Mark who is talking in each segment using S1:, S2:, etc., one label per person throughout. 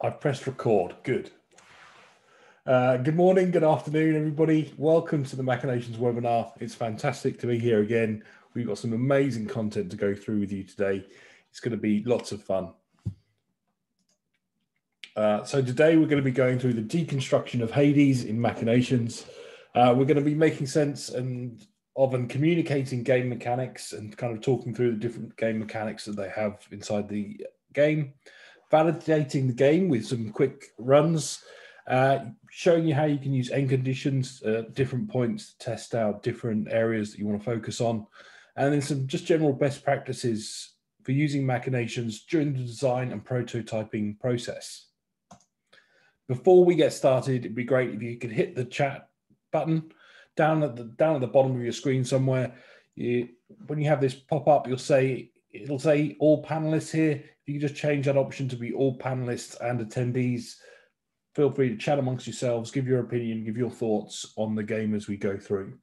S1: I've pressed record. Good. Good morning, good afternoon, everybody. Welcome to the Machinations webinar. It's fantastic to be here again. We've got some amazing content to go through with you today. It's going to be lots of fun. So today we're going to be going through the deconstruction of Hades in Machinations. We're going to be making sense and communicating game mechanics and kind of talking through the different game mechanics that they have inside the game. Validating the game with some quick runs, showing you how you can use end conditions at different points to test out different areas that you want to focus on, and then some just general best practices for using Machinations during the design and prototyping process. Before we get started, it'd be great if you could hit the chat button down at the bottom of your screen somewhere. When you have this pop up, it'll say all panelists here. If you can just change that option to be all panelists and attendees, feel free to chat amongst yourselves, give your opinion, give your thoughts on the game as we go through.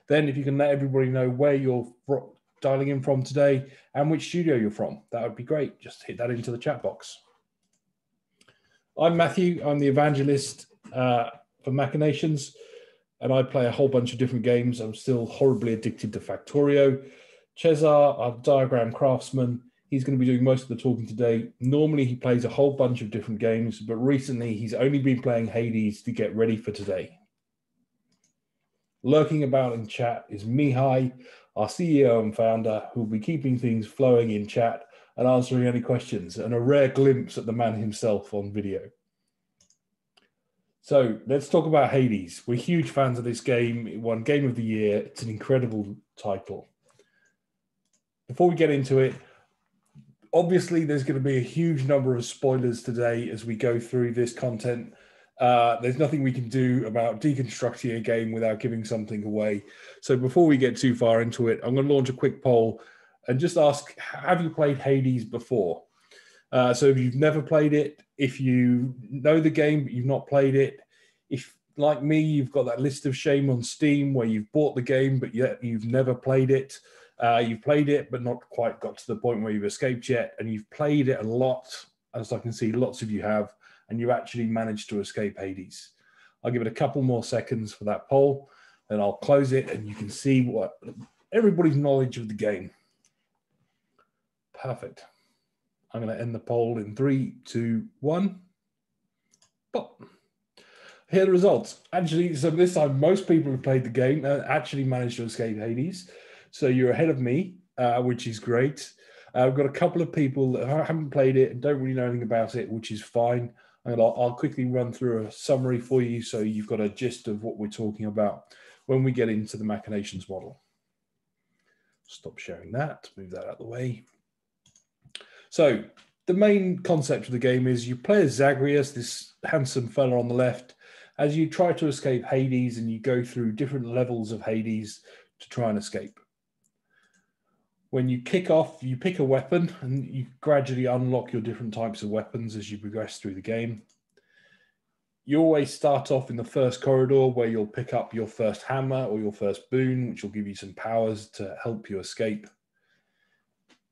S1: Then if you can let everybody know where you're dialing in from today and which studio you're from, that would be great. Just hit that into the chat box. I'm Matthew. I'm the evangelist for Machinations, and I play a whole bunch of different games. I'm still horribly addicted to Factorio. Cesar, our diagram craftsman, he's going to be doing most of the talking today. Normally he plays a whole bunch of different games, but recently he's only been playing Hades to get ready for today. Lurking about in chat is Mihai, our CEO and founder, who will be keeping things flowing in chat and answering any questions, and a rare glimpse at the man himself on video. So let's talk about Hades. We're huge fans of this game. It won Game of the Year. It's an incredible title. Before we get into it, obviously there's going to be a huge number of spoilers today as we go through this content. There's nothing we can do about deconstructing a game without giving something away. So before we get too far into it, I'm going to launch a quick poll and just ask, have you played Hades before? So if you've never played it, if you know the game but you've not played it, if like me, you've got that list of shame on Steam where you've bought the game but yet you've never played it, you've played it but not quite got to the point where you've escaped yet, and you've played it a lot, as I can see lots of you have, and you actually managed to escape Hades. I'll give it a couple more seconds for that poll, then I'll close it and you can see what everybody's knowledge of the game. Perfect. I'm going to end the poll in 3, 2, 1. Pop. Here are the results. Actually, so this time, most people who played the game actually managed to escape Hades. So you're ahead of me, which is great. I've got a couple of people that haven't played it and don't really know anything about it, which is fine. And I'll quickly run through a summary for you so you've got a gist of what we're talking about when we get into the Machinations model. Stop sharing that, move that out of the way. So the main concept of the game is you play as Zagreus, this handsome fella on the left, as you try to escape Hades, and you go through different levels of Hades to try and escape. When you kick off, you pick a weapon and you gradually unlock your different types of weapons as you progress through the game. You always start off in the first corridor where you'll pick up your first hammer or your first boon, which will give you some powers to help you escape.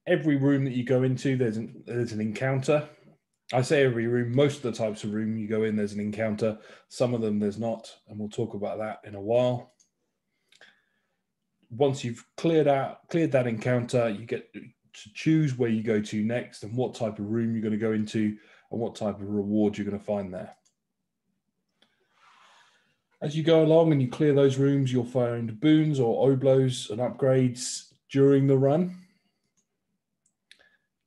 S1: Every room that you go into, there's an encounter. I say every room, most of the types of room you go in, there's an encounter. Some of them there's not, and we'll talk about that in a while. Once you've cleared that encounter, you get to choose where you go to next and what type of room you're going to go into and what type of reward you're going to find there. As you go along and you clear those rooms, you'll find boons or oblos and upgrades during the run.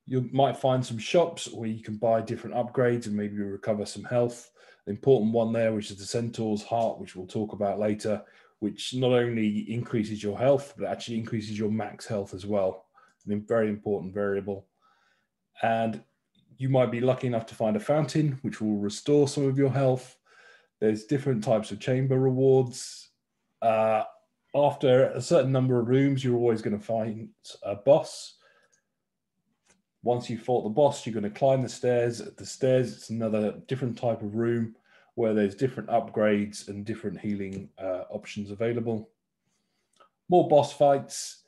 S1: You might find some shops where you can buy different upgrades and maybe recover some health. The important one there, which is the Centaur's Heart, which we'll talk about later, which not only increases your health, but actually increases your max health as well. A very important variable. And you might be lucky enough to find a fountain, which will restore some of your health. There's different types of chamber rewards. After a certain number of rooms, you're always going to find a boss. Once you've fought the boss, you're going to climb the stairs. At the stairs, it's another different type of room where there's different upgrades and different healing options available. More boss fights.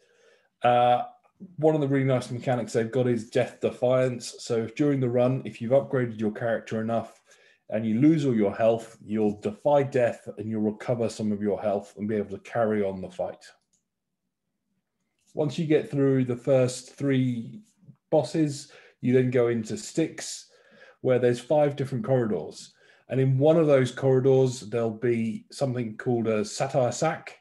S1: one of the really nice mechanics they've got is Death Defiance. So if during the run, if you've upgraded your character enough and you lose all your health, you'll defy death and you'll recover some of your health and be able to carry on the fight. Once you get through the first 3 bosses, you then go into Styx, where there's 5 different corridors. And in one of those corridors, there'll be something called a satire sack,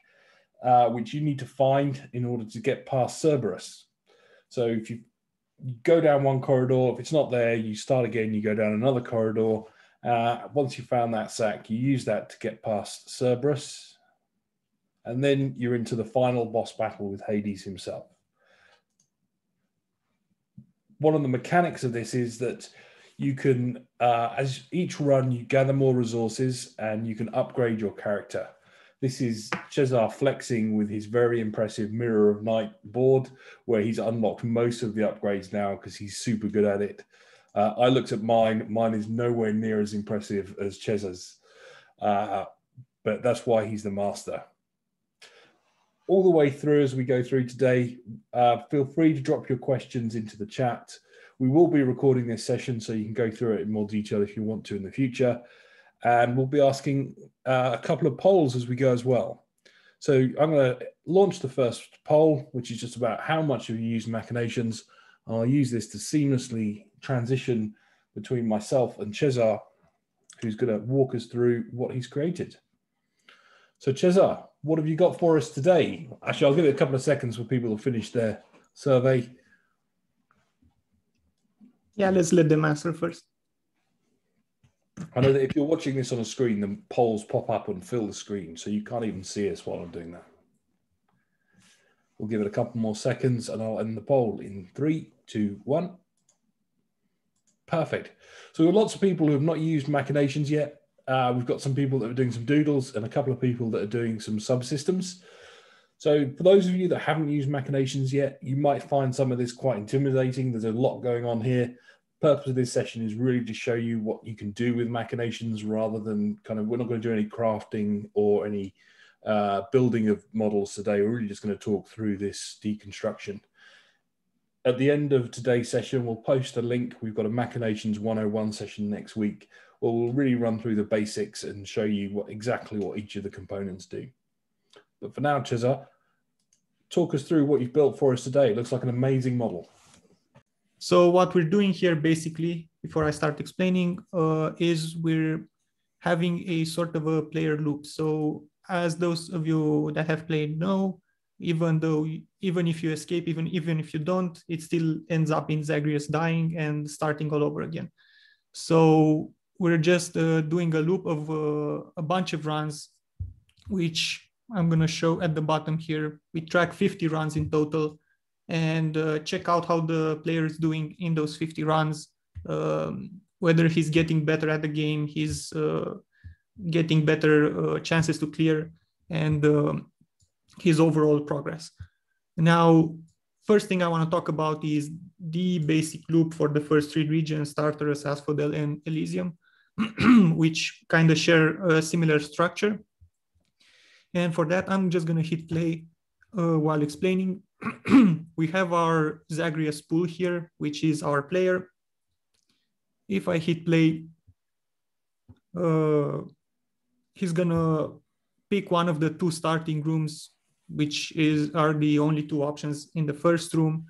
S1: which you need to find in order to get past Cerberus. So if you go down one corridor, if it's not there, you start again, you go down another corridor. Once you found that sack, you use that to get past Cerberus. And then you're into the final boss battle with Hades himself. One of the mechanics of this is that you can, as each run, you gather more resources and you can upgrade your character. This is Cesar flexing with his very impressive Mirror of Night board, where he's unlocked most of the upgrades now because he's super good at it. I looked at mine. Mine is nowhere near as impressive as Cesar's, but that's why he's the master. All the way through as we go through today, feel free to drop your questions into the chat. We will be recording this session, so you can go through it in more detail if you want to in the future. And we'll be asking a couple of polls as we go as well. So I'm going to launch the first poll, which is just about how much have you used Machinations. I'll use this to seamlessly transition between myself and Cesar, who's going to walk us through what he's created. So Cesar, what have you got for us today? Actually, I'll give it a couple of seconds for people to finish their survey.
S2: Yeah, let's let them answer first.
S1: I know that if you're watching this on a screen, the polls pop up and fill the screen, so you can't even see us while I'm doing that. We'll give it a couple more seconds and I'll end the poll in 3, 2, 1. Perfect. So we've got lots of people who have not used Machinations yet. We've got some people that are doing some doodles and a couple of people that are doing some subsystems. So for those of you that haven't used Machinations yet, you might find some of this quite intimidating. There's a lot going on here. The purpose of this session is really to show you what you can do with Machinations rather than we're not going to do any crafting or any building of models today. We're really just going to talk through this deconstruction. At the end of today's session, we'll post a link. We've got a Machinations 101 session next week where we'll really run through the basics and show you exactly what each of the components do. But for now, Cesar, talk us through what you've built for us today. It looks like an amazing model.
S2: So what we're doing here, basically, before I start explaining, is we're having a sort of a player loop. So as those of you that have played know, even if you escape, even if you don't, it still ends up in Zagreus dying and starting all over again. So we're just doing a loop of a bunch of runs, which I'm going to show at the bottom here. We track 50 runs in total and check out how the player is doing in those 50 runs, whether he's getting better at the game, he's getting better chances to clear, and his overall progress. Now, first thing I want to talk about is the basic loop for the first 3 regions, Tartarus, Asphodel, and Elysium, which kind of share a similar structure. And for that, I'm just going to hit play while explaining. We have our Zagreus pool here, which is our player. If I hit play, he's going to pick one of the 2 starting rooms, which are the only 2 options in the first room.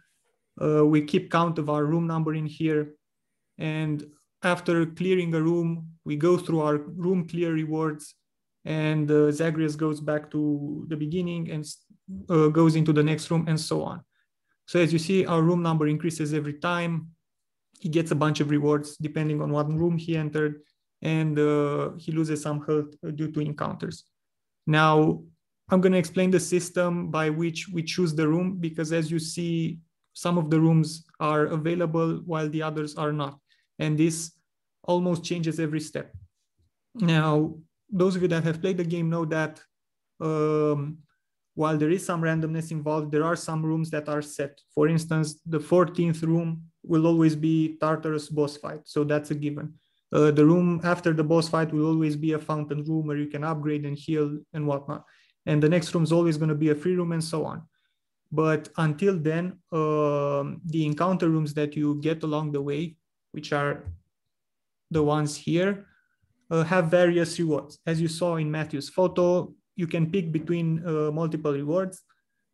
S2: We keep count of our room number in here. And after clearing a room, we go through our room clear rewards, and Zagreus goes back to the beginning and goes into the next room and so on. So as you see, our room number increases every time. He gets a bunch of rewards depending on what room he entered, and he loses some health due to encounters. Now, I'm going to explain the system by which we choose the room, because as you see, some of the rooms are available while the others are not. And this almost changes every step. Now, those of you that have played the game know that while there is some randomness involved, there are some rooms that are set. For instance, the 14th room will always be Tartarus boss fight. So that's a given. The room after the boss fight will always be a fountain room where you can upgrade and heal and whatnot. And the next room is always going to be a free room and so on. But until then, the encounter rooms that you get along the way, which are the ones here, have various rewards. As you saw in Matthew's photo, you can pick between multiple rewards.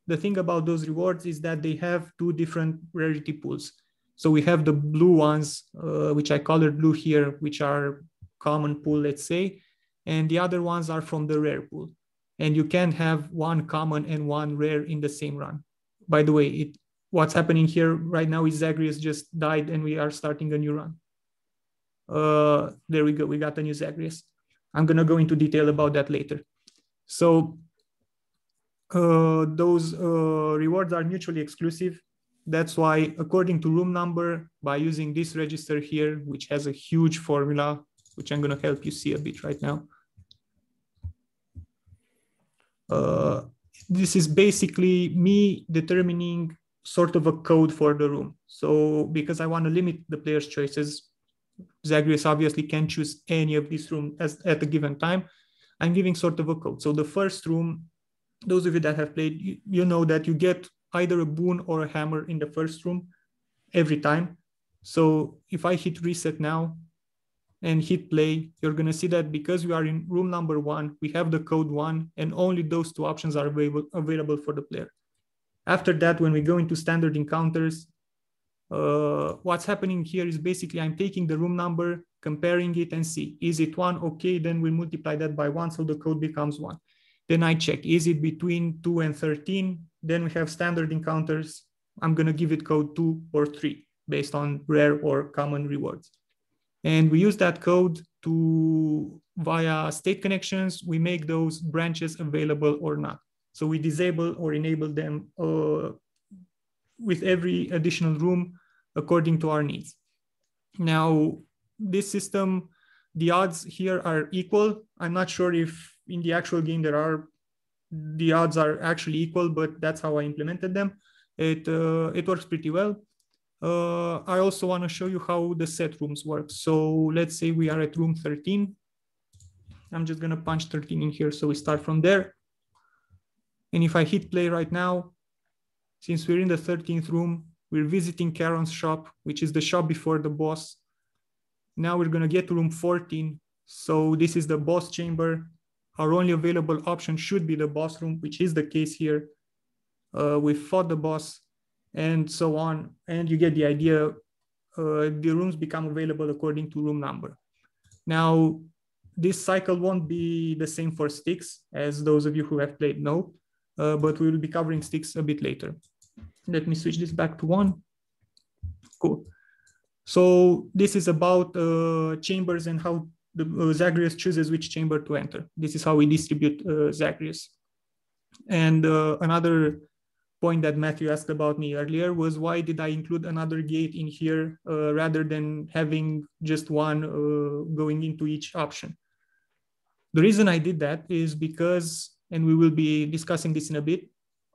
S2: The thing about those rewards is that they have two different rarity pools. So we have the blue ones, which I colored blue here, which are common pool, let's say, and the other ones are from the rare pool. And you can have one common and one rare in the same run. By the way, what's happening here right now is Zagreus just died and we are starting a new run. There we go, we got a new Zagreus. I'm gonna go into detail about that later. So those rewards are mutually exclusive. That's why, according to room number, by using this register here, which has a huge formula, which I'm gonna help you see a bit right now. This is basically me determining sort of a code for the room. So because I want to limit the player's choices, Zagreus obviously can choose any of these rooms at a given time. I'm giving sort of a code. So the first room, those of you that have played, you know that you get either a boon or a hammer in the first room every time. So if I hit reset now and hit play, you're going to see that because we are in room number 1, we have the code 1, and only those two options are available for the player. After that, when we go into standard encounters, what's happening here is basically I'm taking the room number, comparing it and see, is it 1? Okay, then we multiply that by 1, so the code becomes 1. Then I check, is it between 2 and 13? Then we have standard encounters. I'm going to give it code 2 or 3 based on rare or common rewards. And we use that code to, via state connections, we make those branches available or not. So we disable or enable them with every additional room according to our needs. Now, this system, the odds here are equal. I'm not sure if in the actual game the odds are actually equal, but that's how I implemented them. It works pretty well. I also want to show you how the set rooms work. So let's say we are at room 13. I'm just going to punch 13 in here. So we start from there. And if I hit play right now, since we're in the 13th room, we're visiting Charon's shop, which is the shop before the boss. Now we're going to get to room 14. So this is the boss chamber. Our only available option should be the boss room, which is the case here. We fought the boss and so on. And you get the idea. The rooms become available according to room number. Now, this cycle won't be the same for sticks, as those of you who have played know, but we will be covering sticks a bit later. Let me switch this back to 1. Cool. So this is about chambers and how the Zagreus chooses which chamber to enter. This is how we distribute Zagreus. And another point that Matthew asked about me earlier was, why did I include another gate in here rather than having just one going into each option? The reason I did that is because, and we will be discussing this in a bit,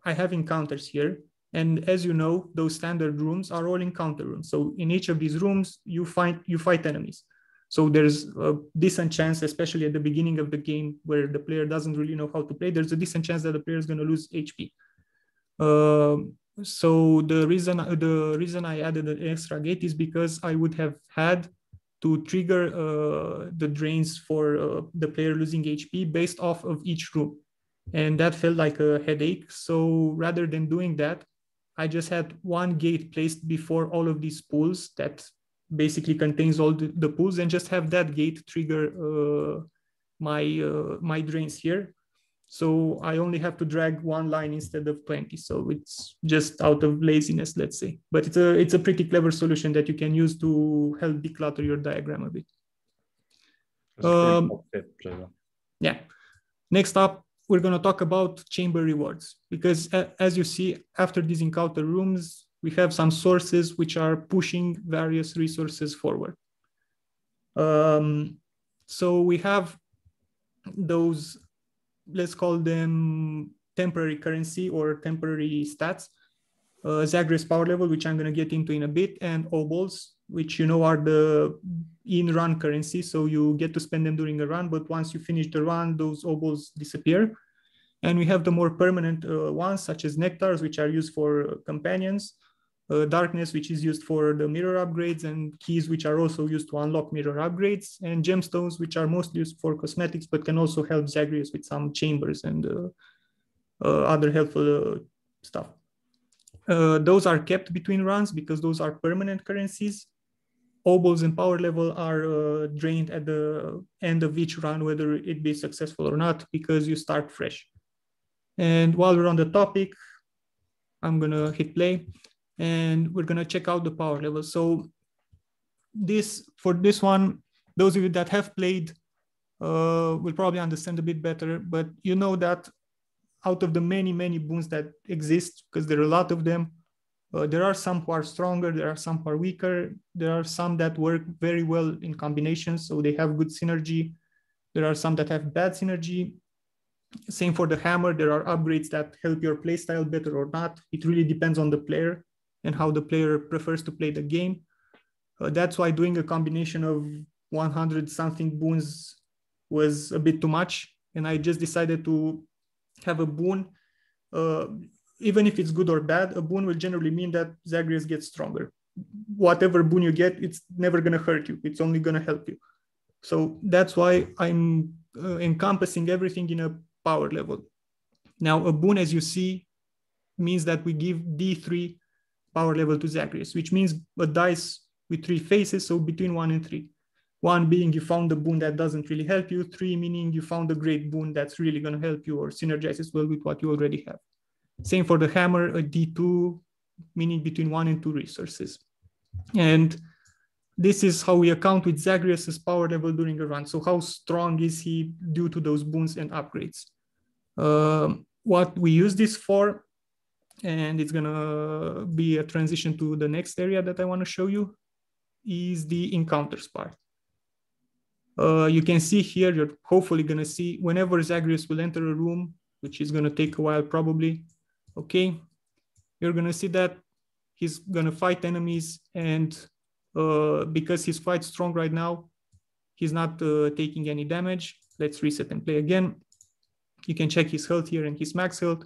S2: I have encounters here. And as you know, those standard rooms are all encounter rooms. So in each of these rooms, you fight enemies. So there's a decent chance, especially at the beginning of the game where the player doesn't really know how to play, there's a decent chance that the player is going to lose HP. So the reason I added an extra gate is because I would have had to trigger the drains for the player losing HP based off of each room. And that felt like a headache. So rather than doing that, I just had one gate placed before all of these pools that basically contains all the pools, and just have that gate trigger my drains here. So I only have to drag one line instead of 20. So it's just out of laziness, let's say. But it's a pretty clever solution that you can use to help declutter your diagram a bit. Yeah. Next up, we're going to talk about chamber rewards, because as you see, after these encounter rooms, we have some sources which are pushing various resources forward. So we have those, let's call them temporary currency or temporary stats, Zagreus power level, which I'm going to get into in a bit, and obols, which you know are the in-run currency. So you get to spend them during a run, but once you finish the run, those obols disappear. And we have the more permanent ones, such as nectars, which are used for companions, darkness, which is used for the mirror upgrades, and keys, which are also used to unlock mirror upgrades, and gemstones, which are mostly used for cosmetics, but can also help Zagreus with some chambers and other helpful stuff. Those are kept between runs because those are permanent currencies. Obols and power level are drained at the end of each run, whether it be successful or not, because you start fresh. And while we're on the topic, I'm gonna hit play and we're gonna check out the power level. So for this one, those of you that have played will probably understand a bit better, but you know that out of the many boons that exist, because there are a lot of them, there are some who are stronger, there are some who are weaker, there are some that work very well in combinations, so they have good synergy. There are some that have bad synergy. Same for the hammer, there are upgrades that help your playstyle better or not. It really depends on the player and how the player prefers to play the game. That's why doing a combination of 100 something boons was a bit too much. And I just decided to have a boon. Even if it's good or bad, a boon will generally mean that Zagreus gets stronger. Whatever boon you get, it's never going to hurt you. It's only going to help you. So that's why I'm encompassing everything in a power level. Now, a boon, as you see, means that we give D3 power level to Zagreus, which means a dice with 3 faces, so between 1 and 3. 1 being you found a boon that doesn't really help you, 3 meaning you found a great boon that's really going to help you or synergizes well with what you already have. Same for the hammer, a D2, meaning between 1 and 2 resources. And this is how we account with Zagreus's power level during a run. So how strong is he due to those boons and upgrades? What we use this for, and it's gonna be a transition to the next area that I want to show you, is the encounters part. You can see here, you're hopefully gonna see whenever Zagreus will enter a room, which is gonna take a while probably, okay, you're gonna see that he's gonna fight enemies, and because he's quite strong right now, he's not taking any damage. Let's reset and play again. You can check his health here and his max health.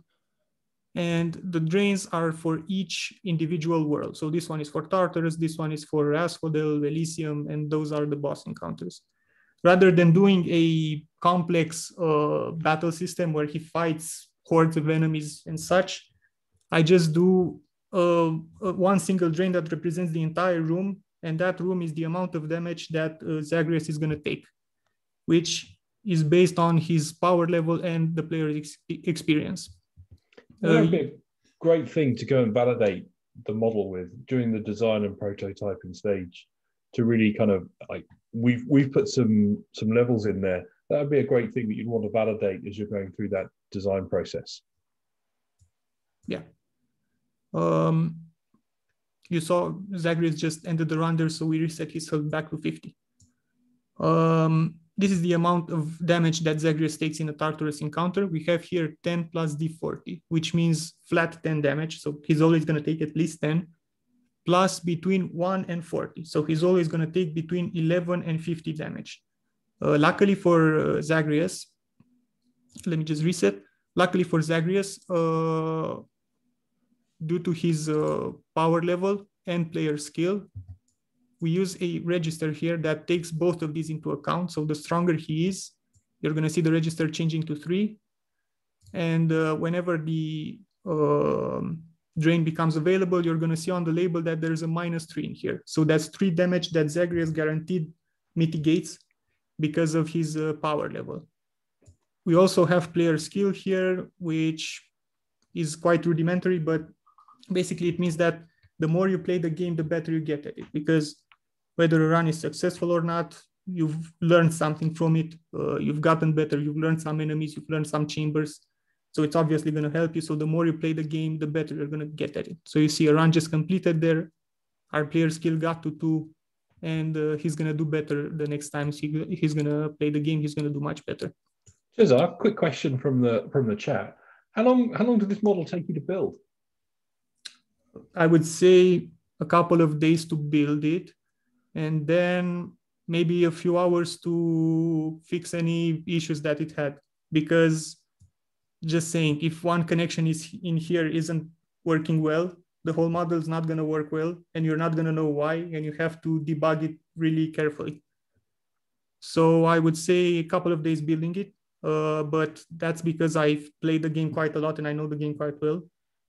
S2: And the drains are for each individual world. So this one is for Tartarus, this one is for Asphodel, Elysium, and those are the boss encounters. Rather than doing a complex battle system where he fights hordes of enemies and such, I just do one single drain that represents the entire room, and that room is the amount of damage that Zagreus is going to take, which is based on his power level and the player's experience.
S1: That would be a great thing to go and validate the model with during the design and prototyping stage, to really kind of like we've put some levels in there. That would be a great thing that you'd want to validate as you're going through that design process.
S2: Yeah. You saw Zagreus just ended the run there, so we reset his health back to 50. This is the amount of damage that Zagreus takes in a Tartarus encounter. We have here 10 plus D40, which means flat 10 damage. So he's always going to take at least 10, plus between 1 and 40. So he's always going to take between 11 and 50 damage. Luckily for Zagreus, let me just reset. Luckily for Zagreus, due to his power level and player skill, we use a register here that takes both of these into account. So the stronger he is, you're going to see the register changing to 3. And whenever the drain becomes available, you're going to see on the label that there's a -3 in here. So that's 3 damage that Zagreus guaranteed mitigates because of his power level. We also have player skill here, which is quite rudimentary, but basically it means that the more you play the game, the better you get at it, because whether a run is successful or not, you've learned something from it. You've gotten better. You've learned some enemies. You've learned some chambers. So it's obviously going to help you. So the more you play the game, the better you're going to get at it. So you see a run just completed there. Our player skill got to 2, and he's going to do better the next time he's going to play the game. He's going to do much better.
S1: Cesar, quick question from the chat. How long did this model take you to build?
S2: I would say a couple of days to build it, and then maybe a few hours to fix any issues that it had, because just saying if one connection is in here isn't working well, the whole model is not going to work well, and you're not going to know why, and you have to debug it really carefully. So I would say a couple of days building it, but that's because I've played the game quite a lot and I know the game quite well.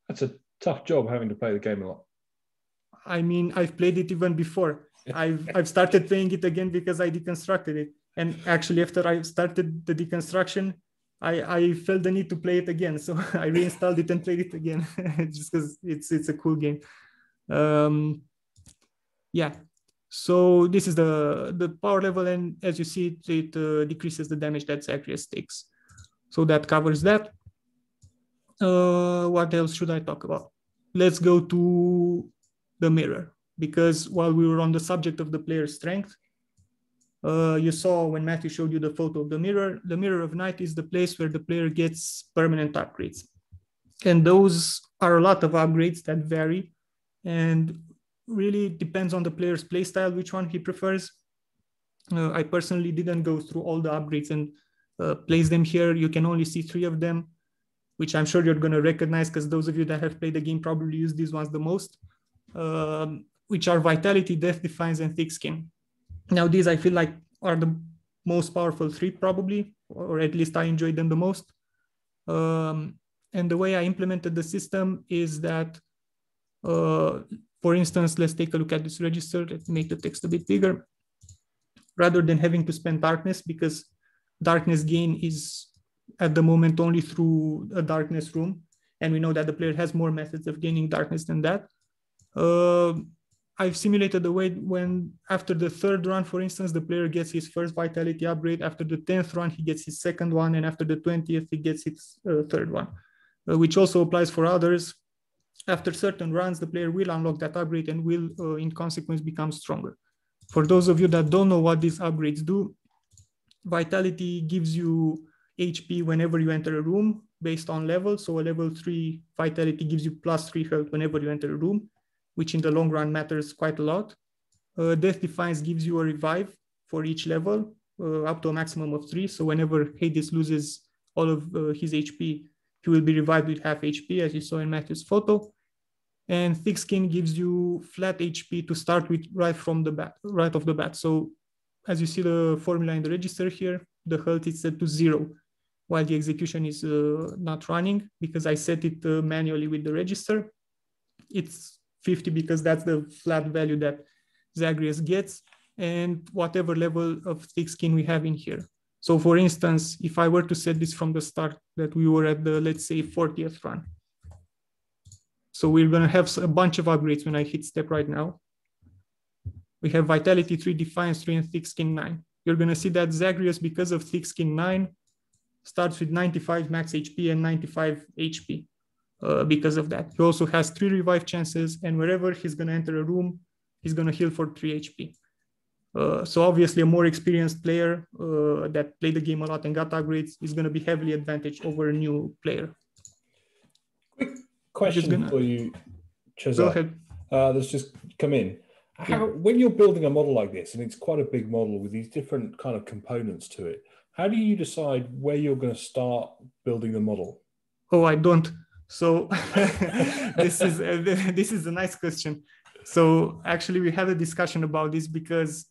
S1: That's a tough job, having to play the game a lot.
S2: I mean, I've played it even before. I've started playing it again because I deconstructed it. And actually, after I started the deconstruction, I felt the need to play it again. So I reinstalled it and played it again just because it's a cool game. Yeah. So this is the power level. And as you see, it decreases the damage that Zagreus takes. So that covers that. What else should I talk about? Let's go to the mirror, because while we were on the subject of the player's strength, you saw when Matthew showed you the photo of the mirror of night is the place where the player gets permanent upgrades. And those are a lot of upgrades that vary and really depends on the player's playstyle, which one he prefers. I personally didn't go through all the upgrades and place them here. You can only see 3 of them, which I'm sure you're going to recognize because those of you that have played the game probably use these ones the most, which are Vitality, Death, Defiance, and Thick Skin. Now, these I feel like are the most powerful 3 probably, or at least I enjoyed them the most. And the way I implemented the system is that, for instance, let's take a look at this register. Let's make the text a bit bigger. Rather than having to spend darkness, because darkness gain is at the moment only through a darkness room, and we know that the player has more methods of gaining darkness than that. I've simulated the way when after the 3rd run, for instance, the player gets his first vitality upgrade. After the 10th run, he gets his 2nd one, and after the 20th, he gets his 3rd one, which also applies for others. After certain runs, the player will unlock that upgrade and will, in consequence, become stronger. For those of you that don't know what these upgrades do, Vitality gives you HP whenever you enter a room based on level. So a level 3 Vitality gives you +3 health whenever you enter a room, which in the long run matters quite a lot. Death Defiance gives you a revive for each level, up to a maximum of 3. So whenever Hades loses all of his HP, he will be revived with half HP, as you saw in Matthew's photo. And Thick Skin gives you flat HP to start with right off the bat. So as you see the formula in the register here, the health is set to 0, while the execution is not running because I set it manually with the register. It's 50 because that's the flat value that Zagreus gets, and whatever level of Thick Skin we have in here. So for instance, if I were to set this from the start that we were at the, let's say, 40th run. So we're going to have a bunch of upgrades when I hit step right now. We have Vitality 3, Defiance 3, and Thick Skin 9. You're going to see that Zagreus, because of Thick Skin 9, starts with 95 max HP and 95 HP because of that. He also has 3 revive chances, and wherever he's going to enter a room, he's going to heal for 3 HP. So obviously a more experienced player that played the game a lot and got upgrades is going to be heavily advantaged over a new player.
S1: Quick question for you, Cesar.
S2: Go ahead.
S1: That's just come in. When you're building a model like this, and it's quite a big model with these different kind of components to it, how do you decide where you're going to start building the model?
S2: Oh, I don't. So this is a nice question. So actually we had a discussion about this because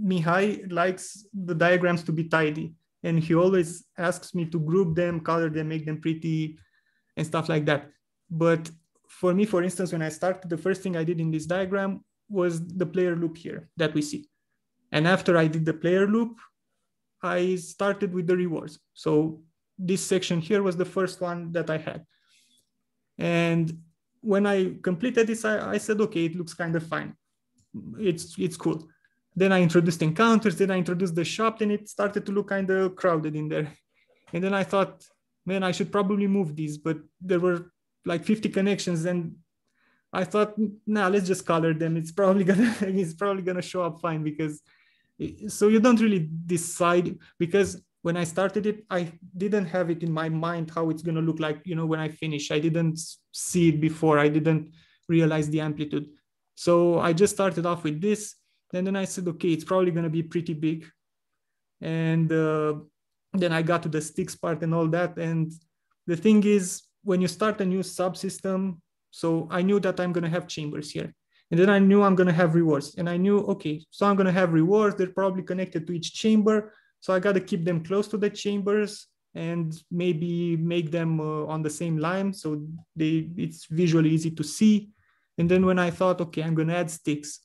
S2: Mihai likes the diagrams to be tidy, and he always asks me to group them, color them, make them pretty and stuff like that. But for me, for instance, when I started, the first thing I did in this diagram was the player loop here that we see. And after I did the player loop, I started with the rewards. So this section here was the first one that I had. And when I completed this, I said, okay, it looks kind of fine. It's cool. Then I introduced encounters, then I introduced the shop, and it started to look kind of crowded in there. And then I thought, man, I should probably move these, but there were like 50 connections, and I thought, nah, let's just color them. It's probably gonna show up fine because, so you don't really decide, because when I started it, I didn't have it in my mind how it's gonna look like, when I finish. I didn't see it before. I didn't realize the amplitude. So I just started off with this, and then I said, okay, it's probably gonna be pretty big. And Then I got to the sticks part and all that. And the thing is, when you start a new subsystem, so I knew that I'm going to have chambers here. And then I knew I'm going to have rewards. And I knew, okay, so I'm going to have rewards. They're probably connected to each chamber. So I got to keep them close to the chambers and maybe make them on the same line. So it's visually easy to see. And then when I thought, okay, I'm going to add sticks.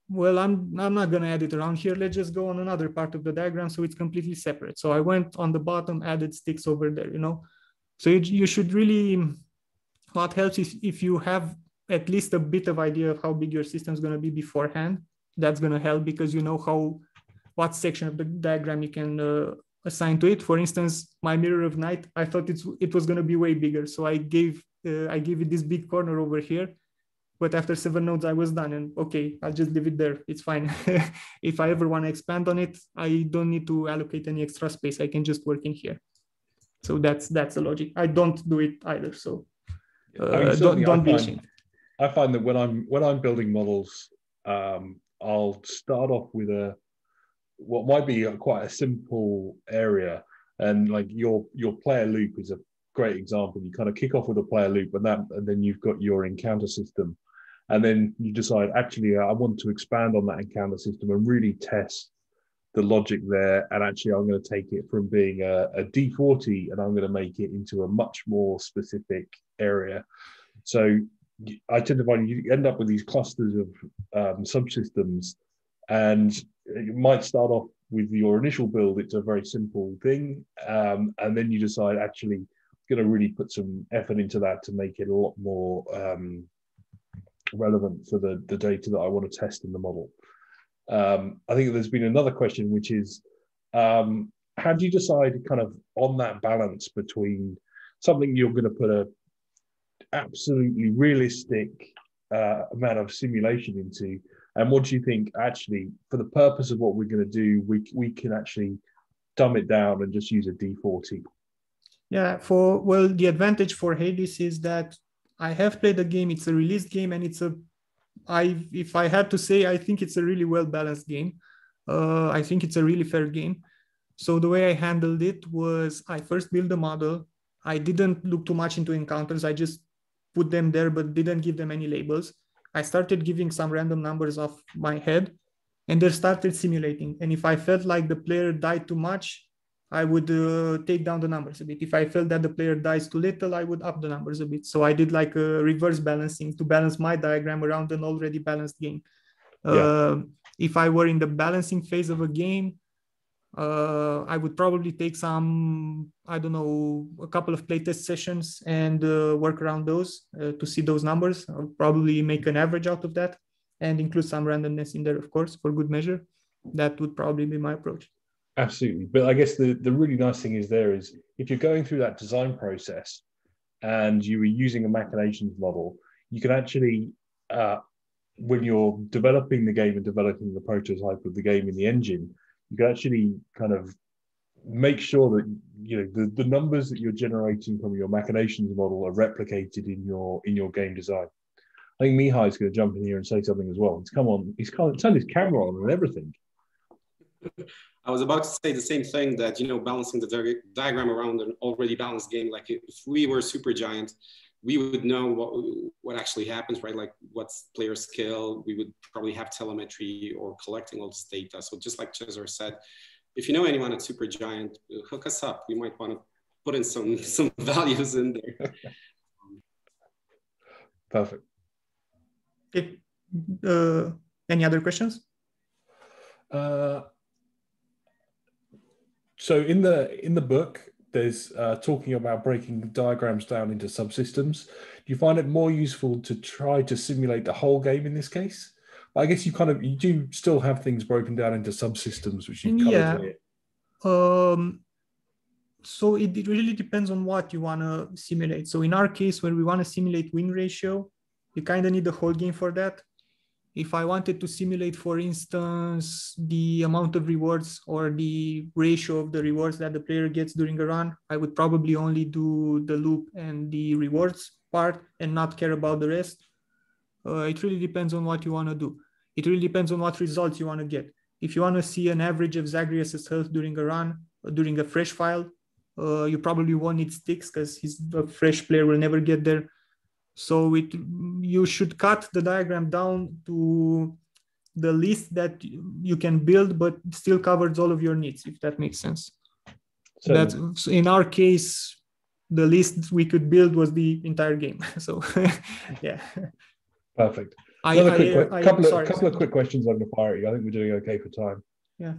S2: Well, I'm not going to add it around here. Let's just go on another part of the diagram so it's completely separate. So I went on the bottom, added sticks over there, you know. So you should really, what helps is if you have at least a bit of idea of how big your system is going to be beforehand. That's going to help because you know what section of the diagram you can assign to it. For instance, my mirror of night, I thought it was going to be way bigger. So I gave it this big corner over here. But after 7 nodes, I was done. And okay, I'll just leave it there. It's fine. If I ever want to expand on it, I don't need to allocate any extra space. I can just work in here. So that's the logic. I don't do it either. So don't be ashamed.
S1: I find that when I'm building models, I'll start off with what might be quite a simple area, and like your player loop is a great example. You kind of kick off with a player loop, and then you've got your encounter system. And then you decide, actually, I want to expand on that encounter system and really test the logic there. And actually, I'm going to take it from being a D40 and I'm going to make it into a much more specific area. So I tend to find you end up with these clusters of subsystems, and you might start off with your initial build. It's a very simple thing. And then you decide, actually, I'm going to really put some effort into that to make it a lot more relevant for the data that I want to test in the model. I think there's been another question, which is, how do you decide kind of on that balance between something you're going to put a absolutely realistic amount of simulation into, and what do you think actually, for the purpose of what we're going to do, we can actually dumb it down and just use a D40?
S2: Yeah, the advantage for Hades is that I have played the game. It's a released game, and if I had to say, I think it's a really well-balanced game. I think it's a really fair game. So the way I handled it was I first built the model. I didn't look too much into encounters. I just put them there, but didn't give them any labels. I started giving some random numbers off my head, and they started simulating. And if I felt like the player died too much, I would take down the numbers a bit. If I felt that the player dies too little, I would up the numbers a bit. So I did like a reverse balancing to balance my diagram around an already balanced game. If I were in the balancing phase of a game, I would probably take a couple of playtest sessions and work around those to see those numbers. I'll probably make an average out of that and include some randomness in there, of course, for good measure. That would probably be my approach.
S1: Absolutely. But I guess the really nice thing is if you're going through that design process and you were using a Machinations model, you can actually, when you're developing the game and developing the prototype of the game in the engine, you can actually kind of make sure that the numbers that you're generating from your Machinations model are replicated in your game design. I think Mihai is going to jump in here and say something as well. He's turned his camera on and everything.
S3: I was about to say the same thing, that, balancing the diagram around an already balanced game. Like if we were Supergiant, we would know what actually happens, right? Like what's player skill. We would probably have telemetry or collecting all this data. So just like Cesar said, if you know anyone at Supergiant, hook us up. We might want to put in some values in there.
S1: Perfect.
S2: Okay. Any other questions?
S1: So in the book, there's talking about breaking diagrams down into subsystems. Do you find it more useful to try to simulate the whole game in this case? I guess you do still have things broken down into subsystems, which you covered here.
S2: So it really depends on what you want to simulate. So in our case, when we want to simulate win ratio, you kind of need the whole game for that. If I wanted to simulate, for instance, the amount of rewards or the ratio of the rewards that the player gets during a run, I would probably only do the loop and the rewards part and not care about the rest. It really depends on what you want to do. It really depends on what results you want to get. If you want to see an average of Zagreus' health during a run, during a fresh file. You probably won't need sticks because a fresh player will never get there. So you should cut the diagram down to the list that you can build, but still covers all of your needs, if that makes sense. So that's, in our case, the list we could build was the entire game. So yeah.
S1: Perfect. Couple of quick questions on the fire at you. I think we're doing okay for time.
S2: Yeah.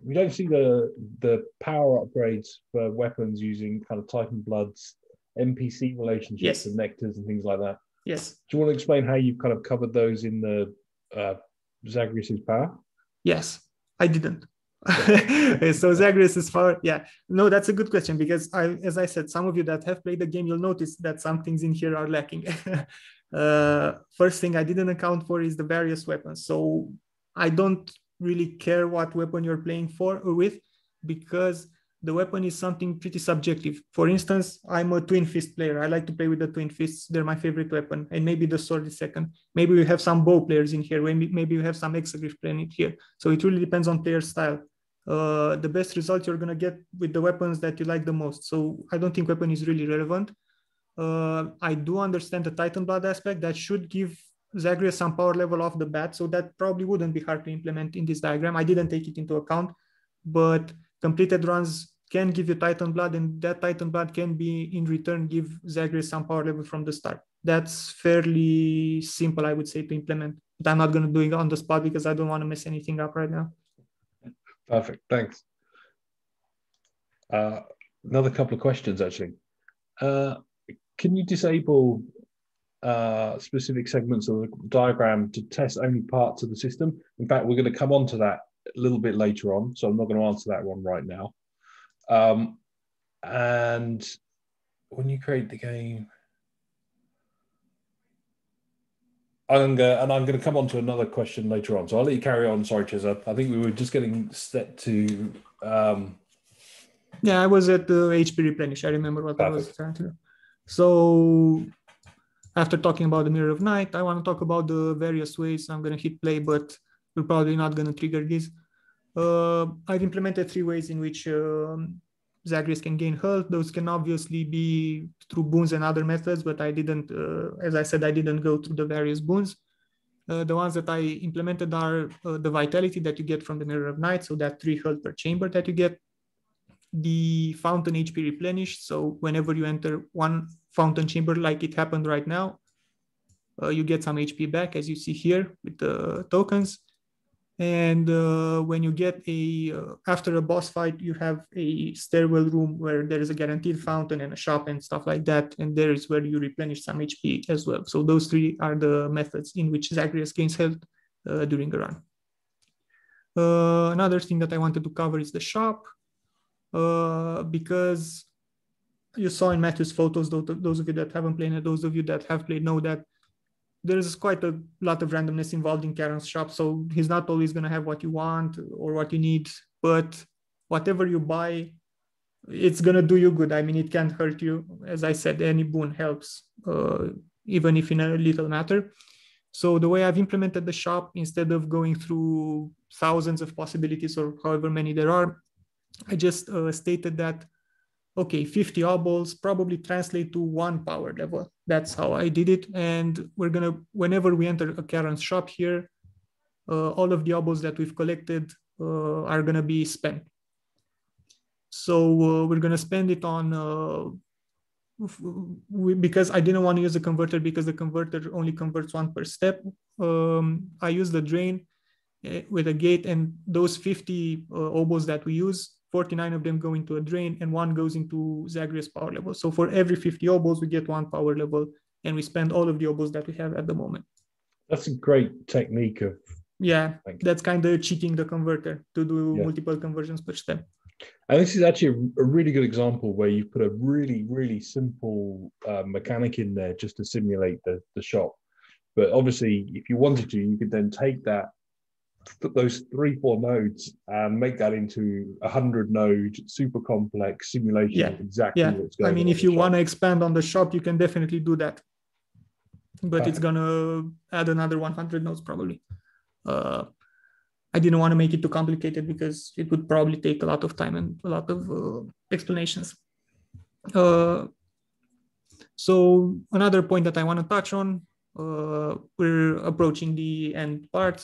S1: We don't see the power upgrades for weapons using kind of Titan Blood's NPC relationships and nectars and things like that.
S2: Yes.
S1: Do you want to explain how you've kind of covered those in the Zagreus's power?
S2: Yes, I didn't. So Zagreus's power, yeah. No, that's a good question, because as I said, some of you that have played the game, you'll notice that some things in here are lacking. First thing I didn't account for is the various weapons. So I don't really care what weapon you're playing for or with, because the weapon is something pretty subjective. For instance, I'm a twin fist player. I like to play with the twin fists. They're my favorite weapon. And maybe the sword is second. Maybe we have some bow players in here. Maybe we have some hexaglyph playing here. So it really depends on player style. The best result you're going to get with the weapons that you like the most. So I don't think weapon is really relevant. I do understand the Titan Blood aspect. That should give Zagreus some power level off the bat. So that probably wouldn't be hard to implement in this diagram. I didn't take it into account, but completed runs can give you Titan Blood, and that Titan Blood can be in return give Zagreus some power level from the start. That's fairly simple, I would say, to implement. But I'm not going to do it on the spot because I don't want to mess anything up right now.
S1: Perfect, thanks. Another couple of questions, actually. Can you disable specific segments of the diagram to test only parts of the system? In fact, we're going to come on to that a little bit later on, so I'm not going to answer that one right now. And when you create the game, I'm going to come on to another question later on, so I'll let you carry on. Sorry, Cesar. I think we were just getting set to
S2: yeah, I was at the HP replenish. I remember what I was trying to do. So after talking about the Mirror of Night, I want to talk about the various ways. I'm going to hit play, but we're probably not going to trigger this. I've implemented 3 ways in which Zagreus can gain health. Those can obviously be through boons and other methods, but I didn't, as I said, I didn't go through the various boons. The ones that I implemented are the vitality that you get from the Mirror of Night, so that 3 health per chamber that you get. The fountain HP replenish, so whenever you enter one fountain chamber like it happened right now, you get some HP back, as you see here with the tokens. And when you get after a boss fight, you have a stairwell room where there is a guaranteed fountain and a shop and stuff like that. And there is where you replenish some HP as well. So those 3 are the methods in which Zagreus gains health during a run. Another thing that I wanted to cover is the shop. Because you saw in Matthew's photos, those of you that haven't played and those of you that have played know that there's quite a lot of randomness involved in Karen's shop. So he's not always going to have what you want or what you need, but whatever you buy, it's going to do you good. I mean, it can't hurt you. As I said, any boon helps, even if in a little matter. So the way I've implemented the shop, instead of going through thousands of possibilities or however many there are, I just stated that, okay, 50 obols probably translate to 1 power level. That's how I did it. And we're going to, whenever we enter a Karen's shop here, all of the obols that we've collected are going to be spent. So we're going to spend it on, because I didn't want to use a converter because the converter only converts 1 per step. I used the drain with a gate, and those 50 obols that we use, 49 of them go into a drain and 1 goes into Zagreus power level. So for every 50 obols, we get 1 power level, and we spend all of the obols that we have at the moment.
S1: That's a great technique of...
S2: Yeah, that's kind of cheating the converter to do multiple conversions per step.
S1: And this is actually a really good example where you've put a really, really simple mechanic in there just to simulate the shop. But obviously, if you wanted to, you could then take those 3-4 nodes and make that into 100 node super complex simulation of exactly what's going on.
S2: I mean, if you want to expand on the shop, you can definitely do that, but it's gonna add another 100 nodes probably. I I didn't want to make it too complicated because it would probably take a lot of time and a lot of explanations. So another point that I want to touch on, we're approaching the end part.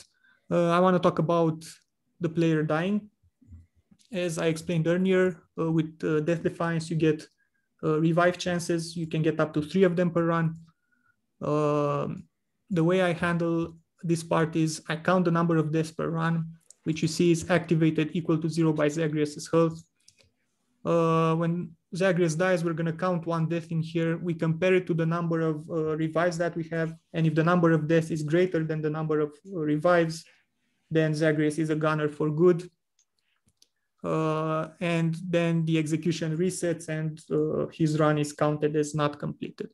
S2: I want to talk about the player dying. As I explained earlier, with Death Defiance, you get revive chances. You can get up to 3 of them per run. The way I handle this part is I count the number of deaths per run, which you see is activated equal to 0 by Zagreus' health. When Zagreus dies, we're going to count 1 death in here. We compare it to the number of revives that we have. And if the number of deaths is greater than the number of revives, then Zagreus is a gunner for good. And then the execution resets and his run is counted as not completed.